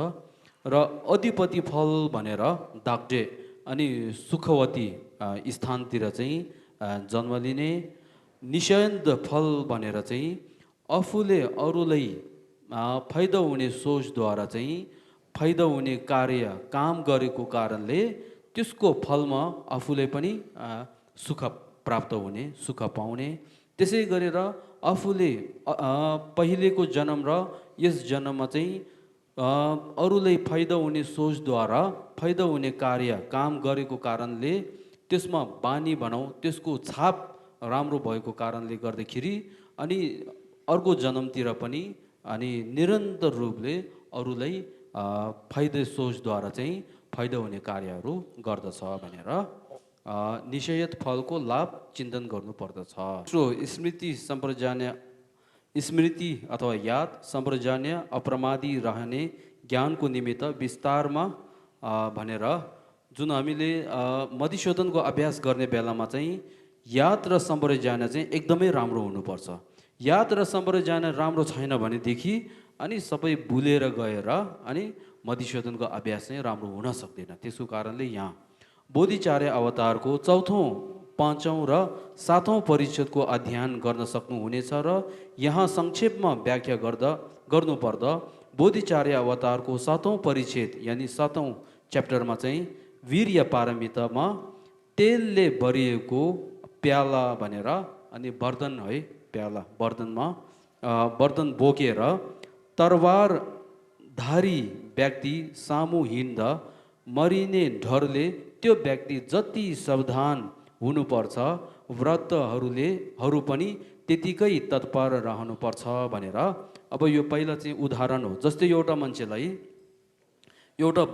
र अधिपति फल भनेर दाग्डे अनि सुखवती स्थानतिर चाहिँ जन्म लिने। निषयन्द फल भनेर चाहिँ आफूले अरूलाई फाइदा हुने सोचद्वारा चाहिँ फाइदा हुने कार्य काम गरेको कारणले त्यसको फलमा आफूले पनि सुख प्राप्त हुने, सुख पाउने। त्यसै गरेर आफूले पहिलेको जन्म र यस जन्ममा चाहिँ अरूलाई फाइदा हुने सोचद्वारा फाइदा हुने कार्य काम गरेको कारणले त्यसमा बानी भनौँ त्यसको छाप राम्रो भएको कारणले गर्दाखेरि अनि अर्को जन्मतिर पनि अनि निरन्तर रूपले अरूलाई फाइदा सोचद्वारा चाहिँ फाइदा हुने कार्यहरू गर्दछ भनेर निषयत फलको लाभ चिन्तन गर्नुपर्दछ। स्मृति सम्प्रजान्य, स्मृति अथवा याद सम्प्रजान्य अप्रमादी रहने ज्ञानको निमित्त विस्तारमा भनेर जुन हामीले मधुसूदनको अभ्यास गर्ने बेलामा चाहिँ याद र सम्प्रजान्य चाहिँ एकदमै राम्रो हुनुपर्छ। याद र सम्प्रजान्य राम्रो छैन भनेदेखि अनि सबै भुलेर गएर अनि मधुसूदनको अभ्यास चाहिँ राम्रो हुन सक्दैन। त्यसको कारणले यहाँ बोधिचार्य अवतारको 4औं, 5औं र 7औं परिच्छेदको अध्ययन गर्न सक्नुहुनेछ र यहाँ संक्षेपमा व्याख्या गर्नुपर्दा बोधिचार्य अवतारको 7औं परिच्छेद यानि 7औं च्याप्टरमा चाहिँ वीर्य पारमितामा तेलले भरिएको प्याला भनेर अनि बर्दन है प्याला बर्दनमा बर्दन बोकेर तरवार धारी व्यक्ति सामु हिँड्दा मरिने डरले त्यो व्यक्ति जति सावधान हुनुपर्छ व्रतहरू पनि त्यतिकै तत्पर रहनुपर्छ भनेर। अब यो पहिला चाहिँ उदाहरण हो। जस्तै एउटा मान्छेलाई एउटा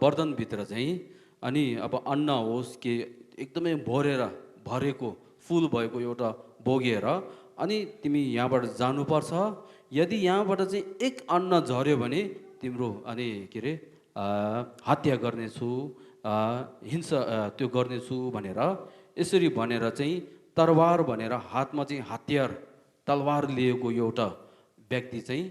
बर्दनभित्र चाहिँ अनि अब अन्न होस् कि एकदमै भरेको फुल भएको एउटा बोकेर अनि तिमी यहाँबाट जानुपर्छ। यदि यहाँबाट चाहिँ एक अन्न झर्यो भने तिम्रो अनि के अरे हत्या गर्नेछु, हिंसा त्यो गर्नेछु भनेर यसरी भनेर चाहिँ तरवार भनेर हातमा चाहिँ हतियार तलवार लिएको एउटा व्यक्ति चाहिँ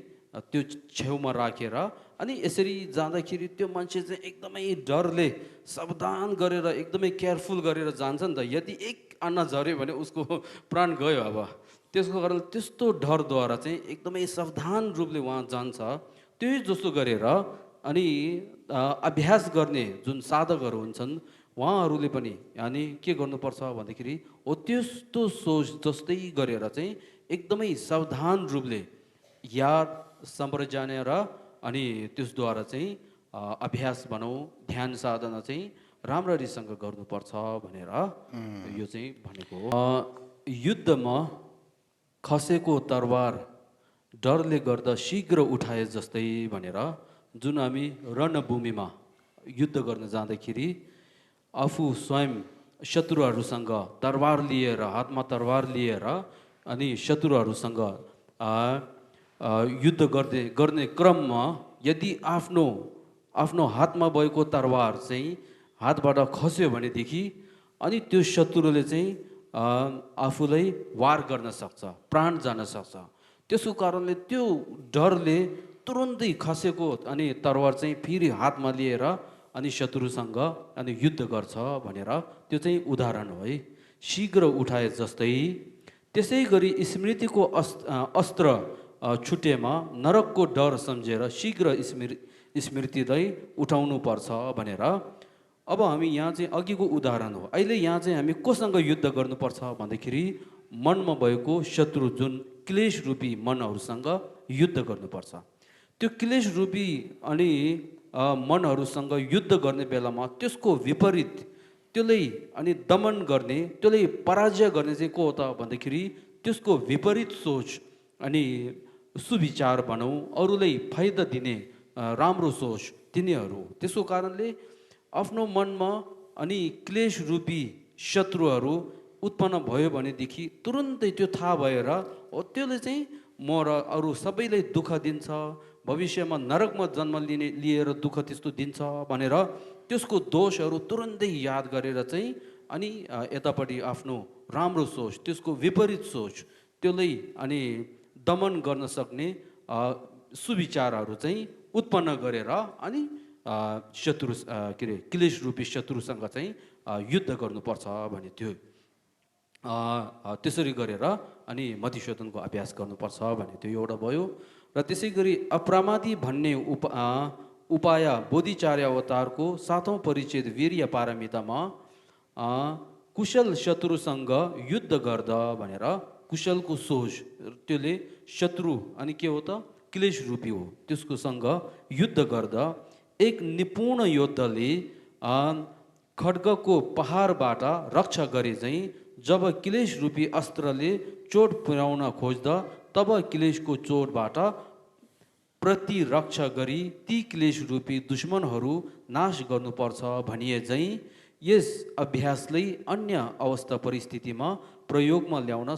त्यो छेउमा राखेर अनि यसरी जाँदाखेरि त्यो मान्छे चाहिँ एकदमै डरले सावधान गरेर एकदमै केयरफुल गरेर जान्छ नि त। यदि एक आना झऱ्यो भने उसको प्राण गयो। अब त्यसको कारण त्यस्तो डरद्वारा चाहिँ एकदमै सावधान रूपले उहाँ जान्छ। त्यही जस्तो गरेर अनि अभ्यास गर्ने जुन साधकहरू हुन्छन् उहाँहरूले पनि अनि के गर्नुपर्छ भन्दाखेरि हो त्यस्तो सोच जस्तै गरेर चाहिँ एकदमै सावधान रूपले याद सम्प्रजाने र अनि त्यसद्वारा चाहिँ अभ्यास भनौँ ध्यान साधना चाहिँ राम्ररीसँग गर्नुपर्छ भनेर यो चाहिँ भनेको हो। युद्धमा खसेको तरवार डरले गर्दा शीघ्र उठाए जस्तै भनेर जुन हामी रणभूमिमा युद्ध गर्न जाँदाखेरि आफू स्वयं शत्रुहरूसँग तरवार लिएर हातमा तरवार लिएर अनि शत्रुहरूसँग युद्ध गर्ने क्रममा यदि आफ्नो हातमा भएको तरवार चाहिँ हातबाट खस्यो भनेदेखि अनि त्यो शत्रुले चाहिँ आफूलाई वार गर्न सक्छ, प्राण जान सक्छ। त्यसको कारणले त्यो डरले तुरुन्तै खसेको अनि तरवार चाहिँ फेरि हातमा लिएर अनि शत्रुसँग अनि युद्ध गर्छ भनेर त्यो चाहिँ उदाहरण हो है। शीघ्र उठाए जस्तै त्यसै गरी स्मृतिको अस्त्र छुटेमा नरकको डर सम्झेर शीघ्र स्मृतिलाई उठाउनु पर्छ भनेर। अब हामी यहाँ चाहिँ अघिको उदाहरण हो। अहिले यहाँ चाहिँ हामी कोसँग युद्ध गर्नुपर्छ भन्दाखेरि मनमा भएको शत्रु जुन क्लेश रूपी मनहरूसँग युद्ध गर्नुपर्छ। त्यो क्लेश रूपी अनि मनहरूसँग युद्ध गर्ने बेलामा त्यसको विपरीत त्यसलाई अनि दमन गर्ने त्यसलाई पराजय गर्ने चाहिँ को हो त भन्दाखेरि त्यसको विपरीत सोच अनि सुविचार भनौँ अरूलाई फाइदा दिने राम्रो सोच तिनीहरू। त्यसको कारणले आफ्नो मनमा अनि क्लेश रूपी शत्रुहरू उत्पन्न भयो भनेदेखि तुरुन्तै त्यो थाहा भएर त्यसले चाहिँ म र अरू सबैलाई दुःख दिन्छ, भविष्यमा नरकमा जन्म लिएर दुःख त्यस्तो दिन्छ भनेर त्यसको दोषहरू तुरुन्तै याद गरेर चाहिँ अनि यतापट्टि आफ्नो राम्रो सोच त्यसको विपरीत सोच त्यसलाई अनि दमन गर्न सक्ने सुविचारहरू चाहिँ उत्पन्न गरेर अनि शत्रु के अरे क्लेश रूपी शत्रुसँग चाहिँ युद्ध गर्नुपर्छ भने थियो। त्यसरी गरेर अनि मतिशोधनको अभ्यास गर्नुपर्छ भने त्यो एउटा भयो। र त्यसै गरी अप्रमादी भन्ने उपाय बोधिचार्य अवतारको 7औं परिच्छेद वीर्य पारमितामा कुशल शत्रुसँग युद्ध गर्दा भनेर कुशलको सोच त्यसले शत्रु अनि के हो त क्लेश रूपी हो त्यसको सँग युद्ध गर्दा एक निपुण योद्धाले खड्गको पहाडबाट रक्षा गरे चाहिँ जब क्लेश रूपी अस्त्रले चोट पुर्याउन खोज्दा तब क्लेशको चोटबाट प्रतिरक्षा गरी ती क्लेश रूपी दुश्मनहरू नाश गर्नुपर्छ भनिए चाहिँ यस अभ्यासलाई अन्य अवस्था परिस्थितिमा प्रयोगमा ल्याउन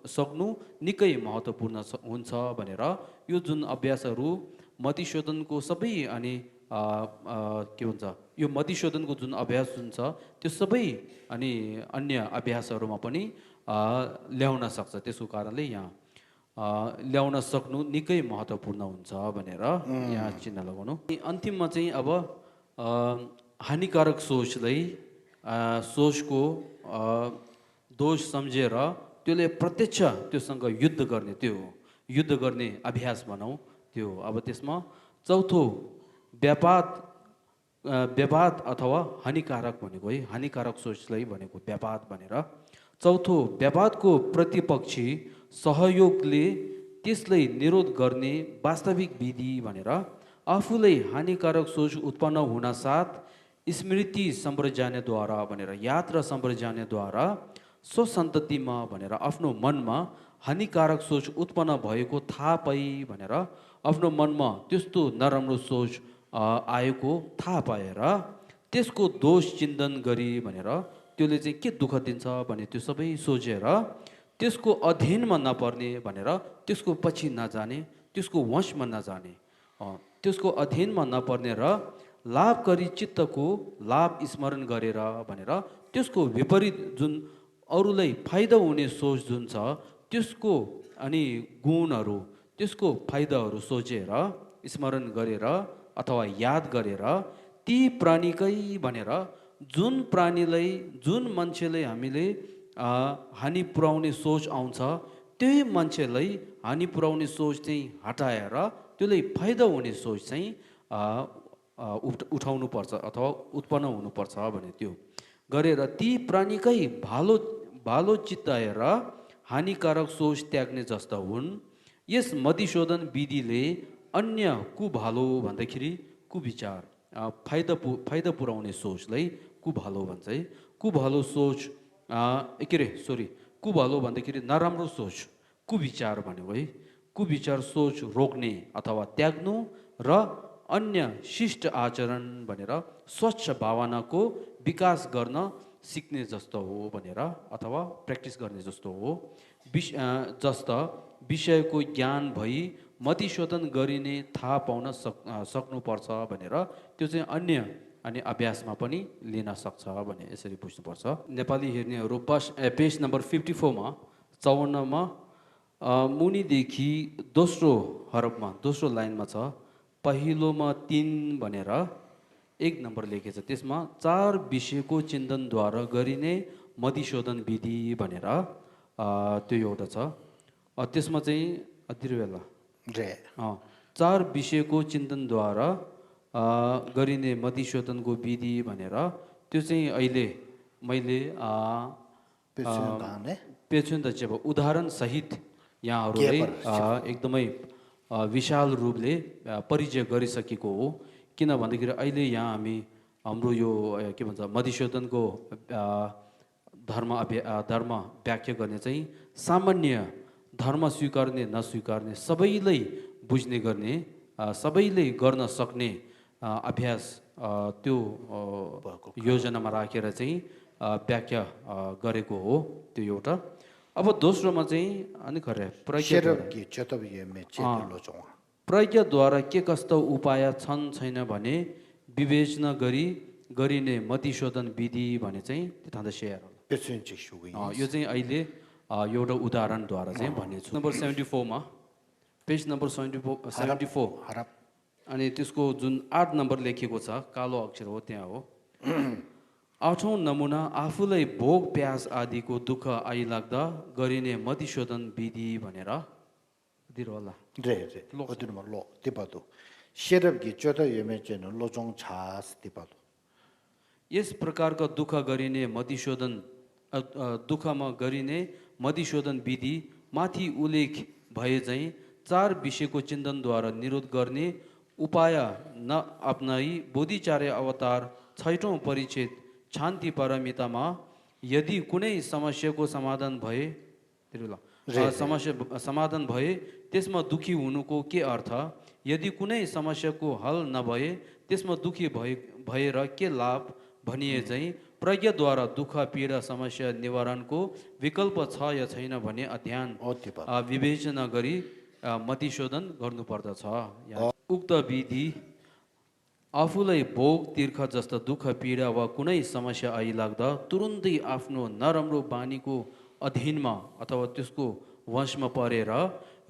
सक्नु निकै महत्त्वपूर्ण हुन्छ भनेर यो जुन अभ्यासहरू मतिशोधनको सबै अनि के भन्छ यो मतिशोधनको जुन अभ्यास जुन छ त्यो सबै अनि अन्य अभ्यासहरूमा पनि ल्याउन सक्छ। त्यसको कारणले यहाँ ल्याउन सक्नु निकै महत्त्वपूर्ण हुन्छ भनेर यहाँ चिन्ह लगाउनु। अन्तिममा चाहिँ अब हानिकारक सोचलाई सोचको दोष सम्झेर त्यसले प्रत्यक्ष त्योसँग युद्ध गर्ने त्यो युद्ध गर्ने अभ्यास भनौँ त्यो। अब त्यसमा चौथो व्यापाद अथवा हानिकारक भनेको है हानिकारक सोचलाई भनेको व्यापाद भनेर। चौथो व्यापादको प्रतिपक्षी सहयोगले त्यसलाई निरोध गर्ने वास्तविक विधि भनेर आफूलाई हानिकारक सोच उत्पन्न हुनासाथ स्मृति सम्प्रजानेद्वारा भनेर याद र सम्प्रजानेद्वारा स्वसन्ततिमा भनेर आफ्नो मनमा हानिकारक सोच उत्पन्न भएको थाहा पाई भनेर आफ्नो मनमा त्यस्तो नराम्रो सोच आएको थाहा पाएर त्यसको दोष चिन्तन गरी भनेर त्यसले चाहिँ के दुःख दिन्छ भने त्यो सबै सोचेर त्यसको अध्ययनमा नपर्ने भनेर त्यसको पछि नजाने त्यसको वशमा नजाने त्यसको अध्ययनमा नपर्ने र लाभकारी चित्तको लाभ स्मरण गरेर भनेर त्यसको विपरीत जुन अरूलाई फाइदा हुने सोच जुन छ त्यसको अनि गुणहरू त्यसको फाइदाहरू सोचेर स्मरण गरेर अथवा याद गरेर ती प्राणीकै भनेर जुन प्राणीलाई जुन मान्छेलाई हामीले हानि पुर्याउने सोच आउँछ त्यही मान्छेलाई हानि पुर्याउने सोच चाहिँ हटाएर त्यसलाई फाइदा हुने सोच चाहिँ उठाउनुपर्छ अथवा उत्पन्न हुनुपर्छ भने त्यो गरेर ती प्राणीकै भालो भालो चित्ताएर हानिकारक सोच त्याग्ने जस्ता हुन्। यस मधुशोधन विधिले अन्य कुभालो भन्दाखेरि कुविचार फाइदा पुर्याउने सोचलाई कुभालो भन्छ है। कुभालो सोच के अरे सरी कुभालो भन्दाखेरि नराम्रो सोच कुविचार भन्यो है। कुविचार सोच रोक्ने अथवा त्याग्नु र अन्य शिष्ट आचरण भनेर स्वच्छ भावनाको विकास गर्न सिक्ने जस्तो हो भनेर अथवा प्र्याक्टिस गर्ने जस्तो हो। जस्ता विषयको ज्ञान भई मतिशोधन गरिने थाहा पाउन सक्नुपर्छ भनेर त्यो चाहिँ अन्य अनि अभ्यासमा पनि लिन सक्छ भने यसरी बुझ्नुपर्छ। नेपाली हेर्नेहरू पेज नम्बर 54 मा 54 मा मुनिदेखि दोस्रो हरफमा दोस्रो लाइनमा छ पहिलोमा 3 भनेर 1 नम्बर लेखेको छ। त्यसमा 4 विषयको चिन्तनद्वारा गरिने मधुशोधन विधि भनेर त्यो एउटा छ। त्यसमा चाहिँ अतिरबेला 4 विषयको चिन्तनद्वारा गरिने मधुशोधनको विधि भनेर त्यो चाहिँ अहिले मैले पेछुन त चाहिँ उदाहरण सहित यहाँहरूलाई एकदमै विशाल रूपले परिचय गरिसकेको हो। किन भन्दाखेरि अहिले यहाँ हामी हाम्रो यो के भन्छ मधुशोधनको धर्म व्याख्या गर्ने चाहिँ सामान्य धर्म स्वीकार्ने नस्वीकार्ने सबैलाई बुझ्ने गर्ने सबैले गर्न सक्ने अभ्यास त्यो योजनामा राखेर चाहिँ व्याख्या गरेको हो त्यो एउटा। अब दोस्रोमा चाहिँ अनि खरे प्रज्ञाद्वारा के कस्ता उपाय छन् छैन भने विवेचना गरिने मधुशोधन विधि भने चाहिँ यो चाहिँ अहिले एउटा उदाहरणद्वारा चाहिँ भनेछु। नम्बर 74 मा पेज नम्बर 74 अनि त्यसको जुन 8 नम्बर लेखेको छ कालो अक्षर हो त्यहाँ हो। 8औं नमुना आफूलाई भोग प्यास आदिको दुःख आइलाग्दा गरिने मधुशोधन विधि भनेर दिरोला यस प्रकारका दुःख गरिने मधुशोधन दुःखमा गरिने मधुशोधन विधि माथि उल्लेख भए चाहिँ 4 विषयको चिन्तनद्वारा निरोध गर्ने उपाय नअपनाई बोधिचार्य अवतार 6औं परिच्छेद शान्ति पारमितामा यदि कुनै समस्याको समाधान भए त्यसमा दुखी हुनुको के अर्थ, यदि कुनै समस्याको हल नभए त्यसमा दुखी भएर के लाभ भनिए चाहिँ प्रज्ञाद्वारा दुःख पीडा समस्या निवारणको विकल्प छ या छैन भने अध्ययन विवेचना गरी मधुशोधन गर्नुपर्दछ। उक्त विधि आफूलाई भोग तीर्थ जस्ता दुःख पीडा वा कुनै समस्या आइलाग्दा तुरुन्तै आफ्नो नराम्रो बानीको अधीनमा अथवा त्यसको वशमा परेर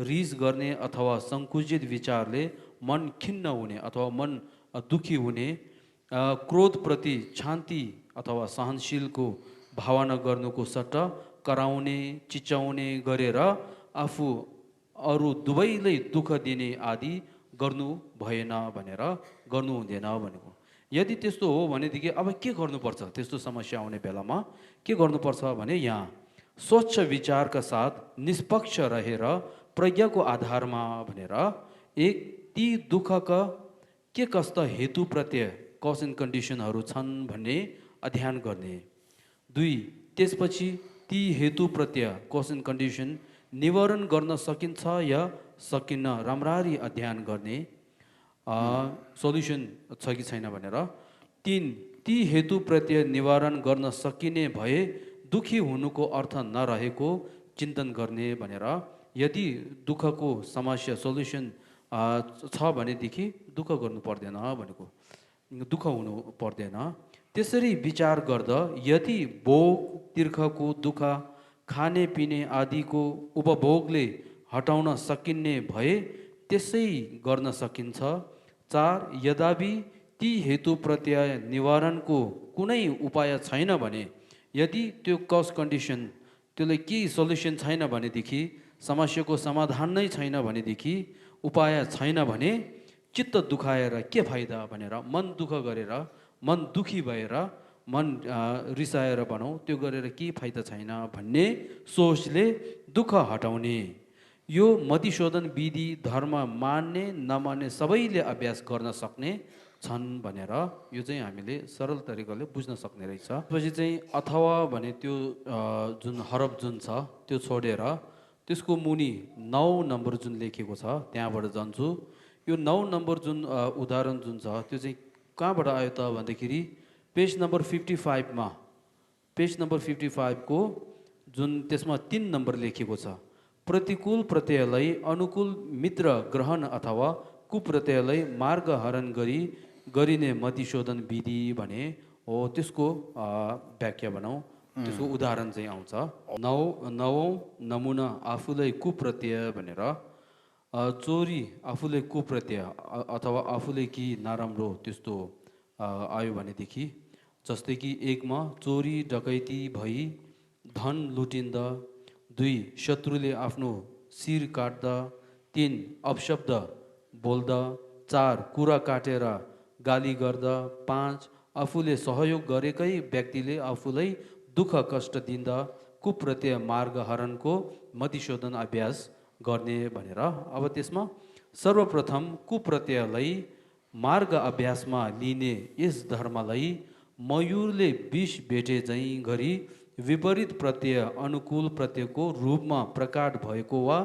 रिस गर्ने अथवा सङ्कुचित विचारले मन खिन्न हुने अथवा मन दुखी हुने, क्रोधप्रति शान्ति अथवा सहनशीलको भावना गर्नुको सट्टा कराउने चिच्याउने गरेर आफू अरू दुवैलाई दुःख दिने आदि गर्नु भएन भनेर गर्नु हुँदैन भनेको। यदि त्यस्तो हो भनेदेखि अब के गर्नुपर्छ? त्यस्तो समस्या आउने बेलामा के गर्नुपर्छ भने यहाँ स्वच्छ विचारका साथ निष्पक्ष रहेर प्रज्ञाको आधारमा भनेर एक ती दुःखका के कस्ता हेतु प्रत्यय कज एन्ड कन्डिसनहरू छन् भन्ने अध्ययन गर्ने। 2 त्यसपछि ती हेतु प्रत्यय कज एन्ड कन्डिसन निवारण गर्न सकिन्छ या सकिन्न राम्ररी अध्ययन गर्ने, सोल्युसन छ कि छैन भनेर। 3 ती हेतु प्रत्यय निवारण गर्न सकिने भए दुखी हुनुको अर्थ नरहेको चिन्तन गर्ने भनेर। यदि दुःखको समस्या सोल्युसन छ भनेदेखि दुःख गर्नु पर्दैन भनेको, दुःख हुनु पर्दैन। त्यसरी विचार गर्दा यदि भोग तीर्थको दुःख खाने पिने आदिको उपभोगले हटाउन सकिने भए त्यसै गर्न सकिन्छ। 4 यद्यपि ती हेतु प्रत्यय निवारणको कुनै उपाय छैन भने, यदि त्यो कज कन्डिसन त्यसले केही सल्युसन छैन भनेदेखि, समस्याको समाधान नै छैन भनेदेखि, उपाय छैन भने चित्त दुखाएर के फाइदा भनेर मन दुःख गरेर, मन दुखी भएर, मन रिसाएर भनौँ, त्यो गरेर केही फाइदा छैन भन्ने सोचले दुःख हटाउने। यो मतिशोधन विधि धर्म मान्ने नमान्ने सबैले अभ्यास गर्न सक्ने छन् भनेर यो चाहिँ हामीले सरल तरिकाले बुझ्न सक्ने रहेछ। त्यसपछि चाहिँ अथवा भने त्यो जुन हरफ जुन छ त्यो छोडेर त्यसको मुनि 9 नम्बर जुन लेखेको छ त्यहाँबाट जान्छु। यो 9 नम्बर जुन उदाहरण जुन छ त्यो चाहिँ कहाँबाट आयो त भन्दाखेरि पेज नम्बर 55 मा, पेज नम्बर 55 को जुन त्यसमा 3 नम्बर लेखेको छ। प्रतिकूल प्रत्ययलाई अनुकूल मित्र ग्रहण अथवा कुप्रत्ययलाई मार्ग हरण गरी गरिने मतिशोधन विधि भने हो त्यसको व्याख्या भनौँ, त्यसको उदाहरण चाहिँ आउँछ। नवौं नमुना आफूलाई कुप्रत्यय भनेर चोरी आफूले कुप्रत्यय अथवा आफूले कि नराम्रो त्यस्तो आयो भनेदेखि, जस्तै कि 1 मा चोरी डकैती भई धन लुटिन्दा, 2 शत्रुले आफ्नो शिर काट्दा, 3 अपशब्द बोल्दा, 4 कुरा काटेर गाली गर्दा, 5 आफूले सहयोग गरेकै व्यक्तिले आफूलाई दुःख कष्ट दिँदा कुप्रत्यय मार्ग हरणको मतिशोधन अभ्यास गर्ने भनेर। अब त्यसमा सर्वप्रथम कुप्रत्ययलाई मार्ग अभ्यासमा लिने यस धर्मलाई मयूरले विष भेटे झैँ गरी विपरीत प्रत्यय अनुकूल प्रत्ययको रूपमा प्रकट भएको वा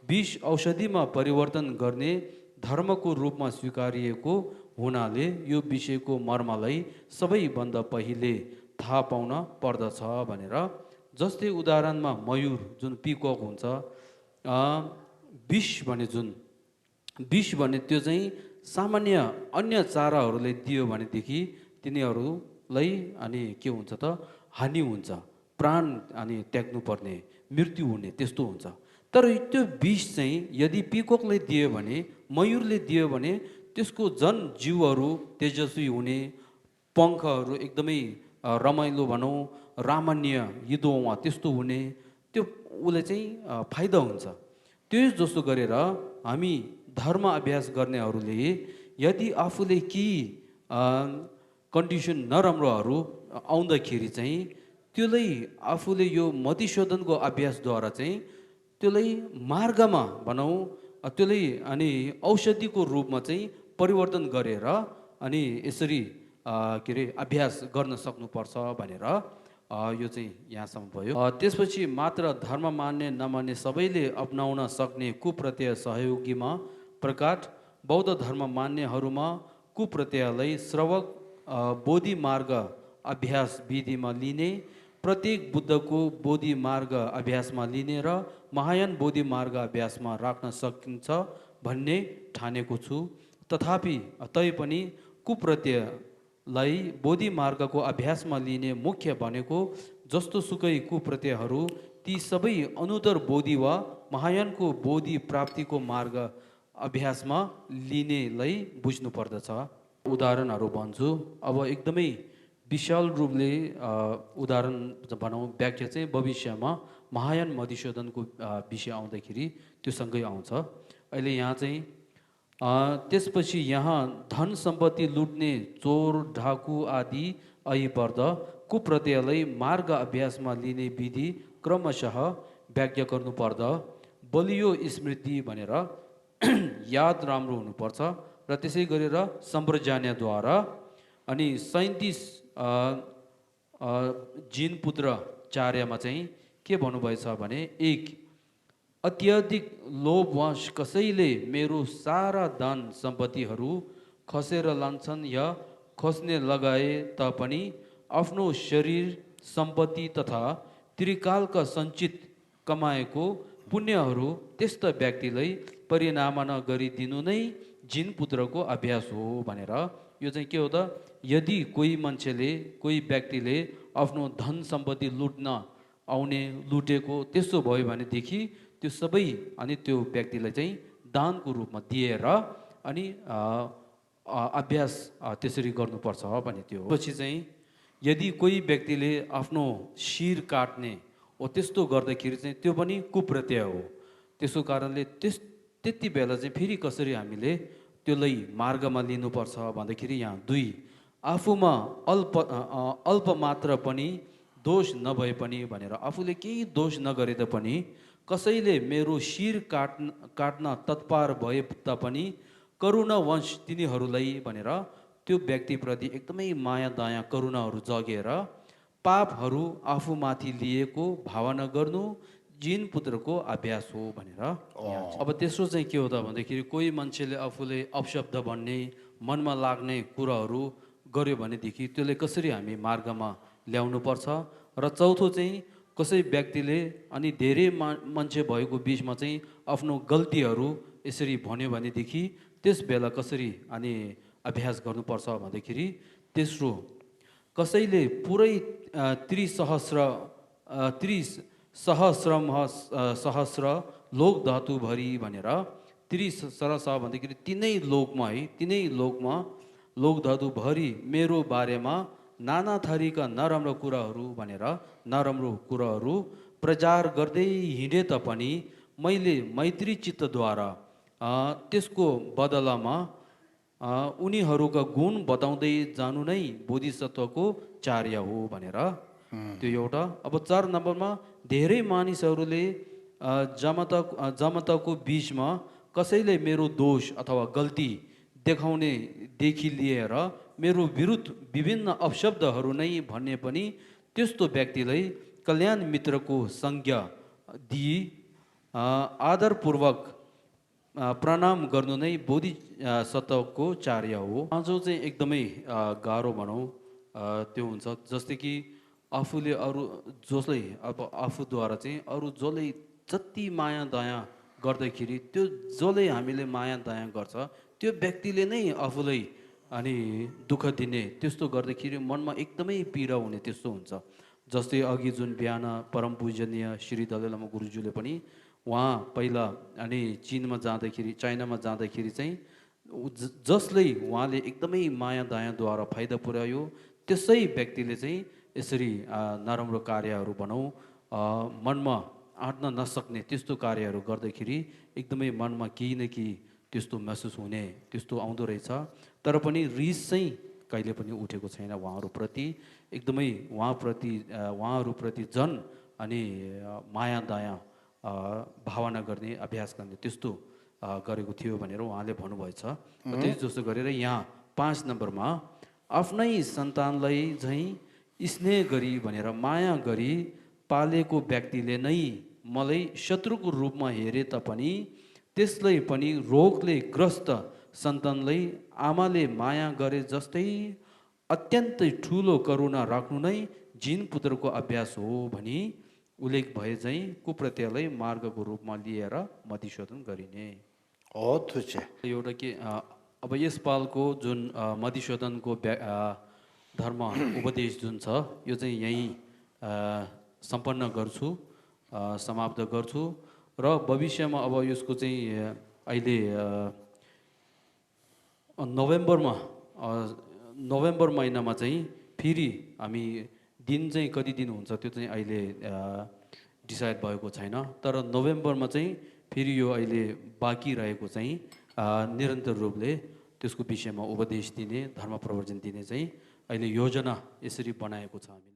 विष औषधिमा परिवर्तन गर्ने धर्मको रूपमा स्वीकारिएको हुनाले यो विषयको मर्मलाई सबैभन्दा पहिले थाहा पाउन पर्दछ भनेर। जस्तै उदाहरणमा मयूर जुन पिकक हुन्छ, विष भने जुन विष भने त्यो चाहिँ सामान्य अन्य चराहरूले दियो भनेदेखि तिनीहरूलाई अनि के हुन्छ त हानि हुन्छ, प्राण अनि त्याग्नुपर्ने, मृत्यु हुने त्यस्तो हुन्छ। तर त्यो विष चाहिँ यदि पिककले दियो भने, मयूरले दियो भने त्यसको जीवहरू तेजस्वी हुने, पङ्खहरू एकदमै रमाइलो भनौँ रामण्य युद्धमा त्यस्तो हुने, त्यो उसले चाहिँ फाइदा हुन्छ। त्यो जस्तो गरेर हामी धर्म अभ्यास गर्नेहरूले यदि आफूले केही कन्डिसन नराम्रोहरू आउँदाखेरि चाहिँ त्यसलाई आफूले यो मतिशोधनको अभ्यासद्वारा चाहिँ त्यसलाई मार्गमा भनौँ, त्यसलाई अनि औषधिको रूपमा चाहिँ परिवर्तन गरेर अनि यसरी के अरे अभ्यास गर्न सक्नुपर्छ भनेर यो चाहिँ यहाँसम्म भयो। त्यसपछि मात्र धर्म मान्ने नमान्ने सबैले अपनाउन सक्ने कुप्रत्यय सहयोगीमा प्रकाट बौद्ध धर्म मान्नेहरूमा कुप्रत्ययलाई श्रवक बोधि मार्ग अभ्यास विधिमा लिने, प्रत्येक बुद्धको बोधि मार्ग अभ्यासमा लिने र महायान बोधि मार्ग अभ्यासमा राख्न सकिन्छ भन्ने ठानेको छु। तथापि तैपनि कुप्रत्ययलाई बोधि मार्गको अभ्यासमा लिने मुख्य भनेको जस्तो सुकै कुप्रत्ययहरू ती सबै अनुत्तर बोधि वा महायानको बोधि प्राप्तिको मार्ग अभ्यासमा लिनेलाई बुझ्नु पर्दछ। उदाहरणहरू भन्छु। अब एकदमै विशाल रूपले उदाहरण भनौँ व्याख्या चाहिँ भविष्यमा महायान मतिशोधनको विषय आउँदाखेरि त्यो सँगै आउँछ। अहिले यहाँ चाहिँ त्यसपछि यहाँ धन सम्पत्ति लुट्ने चोर ढाकु आदि आइपर्दा कुप्रत्ययलाई मार्ग अभ्यासमा लिने विधि क्रमशः व्याख्या गर्नुपर्दा बलियो स्मृति भनेर याद राम्रो हुनुपर्छ र त्यसै गरेर सम्प्रजान्यद्वारा अनि 37 जिनपुत्र चार्यमा चाहिँ के भन्नुभएछ भने 1 अत्यधिक लोभवश कसैले मेरो सारा धन सम्पत्तिहरू खसेर लान्छन् या खस्ने लगाए तापनि आफ्नो शरीर सम्पत्ति तथा त्रिकालका सञ्चित कमाएको पुण्यहरू त्यस्ता व्यक्तिलाई परिणाम नगरिदिनु नै जिनपुत्रको अभ्यास हो भनेर। यो चाहिँ के हो त, यदि कोही मान्छेले कोही व्यक्तिले आफ्नो धन सम्पत्ति लुट्न आउने लुटेको त्यस्तो भयो भनेदेखि त्यो सबै अनि त्यो व्यक्तिलाई चाहिँ दानको रूपमा दिएर अनि अभ्यास त्यसरी गर्नुपर्छ भने त्यो पछि चाहिँ यदि कोही व्यक्तिले आफ्नो शिर काट्ने हो त्यस्तो गर्दाखेरि चाहिँ त्यो पनि कुप्रत्यय हो। त्यसको कारणले त्यति बेला चाहिँ फेरि कसरी हामीले त्यसलाई मार्गमा लिनुपर्छ भन्दाखेरि यहाँ 2 आफूमा अल्प मात्र पनि दोष नभए पनि भनेर आफूले केही दोष नगरे तापनि कसैले मेरो शिर काट्न तत्पर भए तापनि करुणावंश तिनीहरूलाई भनेर त्यो व्यक्तिप्रति एकदमै माया दया करुणाहरू जगेर पापहरू आफूमाथि लिएको भावना गर्नु जिन पुत्रको अभ्यास हो भनेर यहाँ छ। अब तेस्रो चाहिँ के हो त भन्दाखेरि कोही मान्छेले आफूले अपशब्द भन्ने मनमा लाग्ने कुराहरू गर्यो भनेदेखि त्यसले कसरी हामी मार्गमा ल्याउनु पर्छ। र चौथो चाहिँ कसै व्यक्तिले अनि धेरै मान्छे भएको बिचमा चाहिँ आफ्नो गल्तीहरू यसरी भन्यो भनेदेखि त्यस बेला कसरी अनि अभ्यास गर्नुपर्छ भन्दाखेरि तेस्रो कसैले पुरै 30,000,000,000 लोक धातुभरि भनेर 30 भन्दाखेरि तिनै लोकमा है तिनै लोकमा लोक धातुभरि मेरो बारेमा नाना थरीका नराम्रो कुराहरू भनेर नराम्रो कुराहरू प्रचार गर्दै हिँडे तापनि मैले मैत्री चित्तद्वारा त्यसको बदलामा उनीहरूका गुण बताउँदै जानु नै बोधिसत्वको कार्य हो भनेर त्यो एउटा। अब 4 नम्बरमा धेरै मानिसहरूले जमताको बिचमा कसैले मेरो दोष अथवा गल्ती देखाउनेदेखि लिएर मेरो विरुद्ध विभिन्न अपशब्दहरू नै भन्ने पनि त्यस्तो व्यक्तिलाई कल्याण मित्रको संज्ञा दिई आदरपूर्वक प्रणाम गर्नु नै बोधिसत्वको कार्य हो। जो चाहिँ एकदमै गाह्रो भनौँ त्यो हुन्छ जस्तै कि आफूले अरू जसलाई अब आफूद्वारा चाहिँ अरू जसले जति माया दया गर्दाखेरि त्यो जसले हामीले माया दया गर्छ त्यो व्यक्तिले नै आफूलाई अनि दुःख दिने त्यस्तो गर्दाखेरि मनमा एकदमै पीडा हुने त्यस्तो हुन्छ। जस्तै अघि जुन बिहान परम पूजनीय श्री दलाई लामा गुरुज्यूले पनि उहाँ पहिला अनि चाइनामा जाँदाखेरि चाहिँ जसले उहाँले एकदमै माया दयाद्वारा फाइदा पुर्यायो त्यसै व्यक्तिले चाहिँ यसरी नराम्रो कार्यहरू भनौँ मनमा आँट्न नसक्ने त्यस्तो कार्यहरू गर्दाखेरि एकदमै मनमा केही न केही त्यस्तो महसुस हुने त्यस्तो आउँदो रहेछ। तर पनि रिस चाहिँ कहिले पनि उठेको छैन उहाँहरूप्रति एकदमै उहाँहरूप्रति जन अनि माया दया भावना गर्ने अभ्यास गर्ने त्यस्तो गरेको थियो भनेर उहाँले भन्नुभएछ। त्यही जस्तो गरेर यहाँ 5 नम्बरमा आफ्नै सन्तानलाई झैँ स्नेह गरी भनेर माया गरी पालेको व्यक्तिले नै मलाई शत्रुको रूपमा हेरे तापनि त्यसलाई पनि रोगले ग्रस्त सन्तानलाई आमाले माया गरे जस्तै अत्यन्तै ठुलो करुणा राख्नु नै जिन पुत्रको अभ्यास हो भनी उल्लेख भए चाहिँ कुप्रत्ययलाई मार्गको रूपमा लिएर मधिशोधन गरिने। एउटा के अब यसपालको जुन मधिशोधनको धर्म उपदेश जुन छ यो चाहिँ यहीँ सम्पन्न गर्छु समाप्त गर्छु र भविष्यमा अब यसको चाहिँ अहिले नोभेम्बर महिनामा चाहिँ फेरि हामी दिन चाहिँ कति दिन हुन्छ त्यो चाहिँ अहिले डिसाइड भएको छैन। तर नोभेम्बरमा चाहिँ फेरि यो अहिले बाँकी रहेको चाहिँ निरन्तर रूपले त्यसको विषयमा उपदेश दिने धर्म प्रवचन दिने चाहिँ अहिले योजना यसरी बनाएको छ हामीले।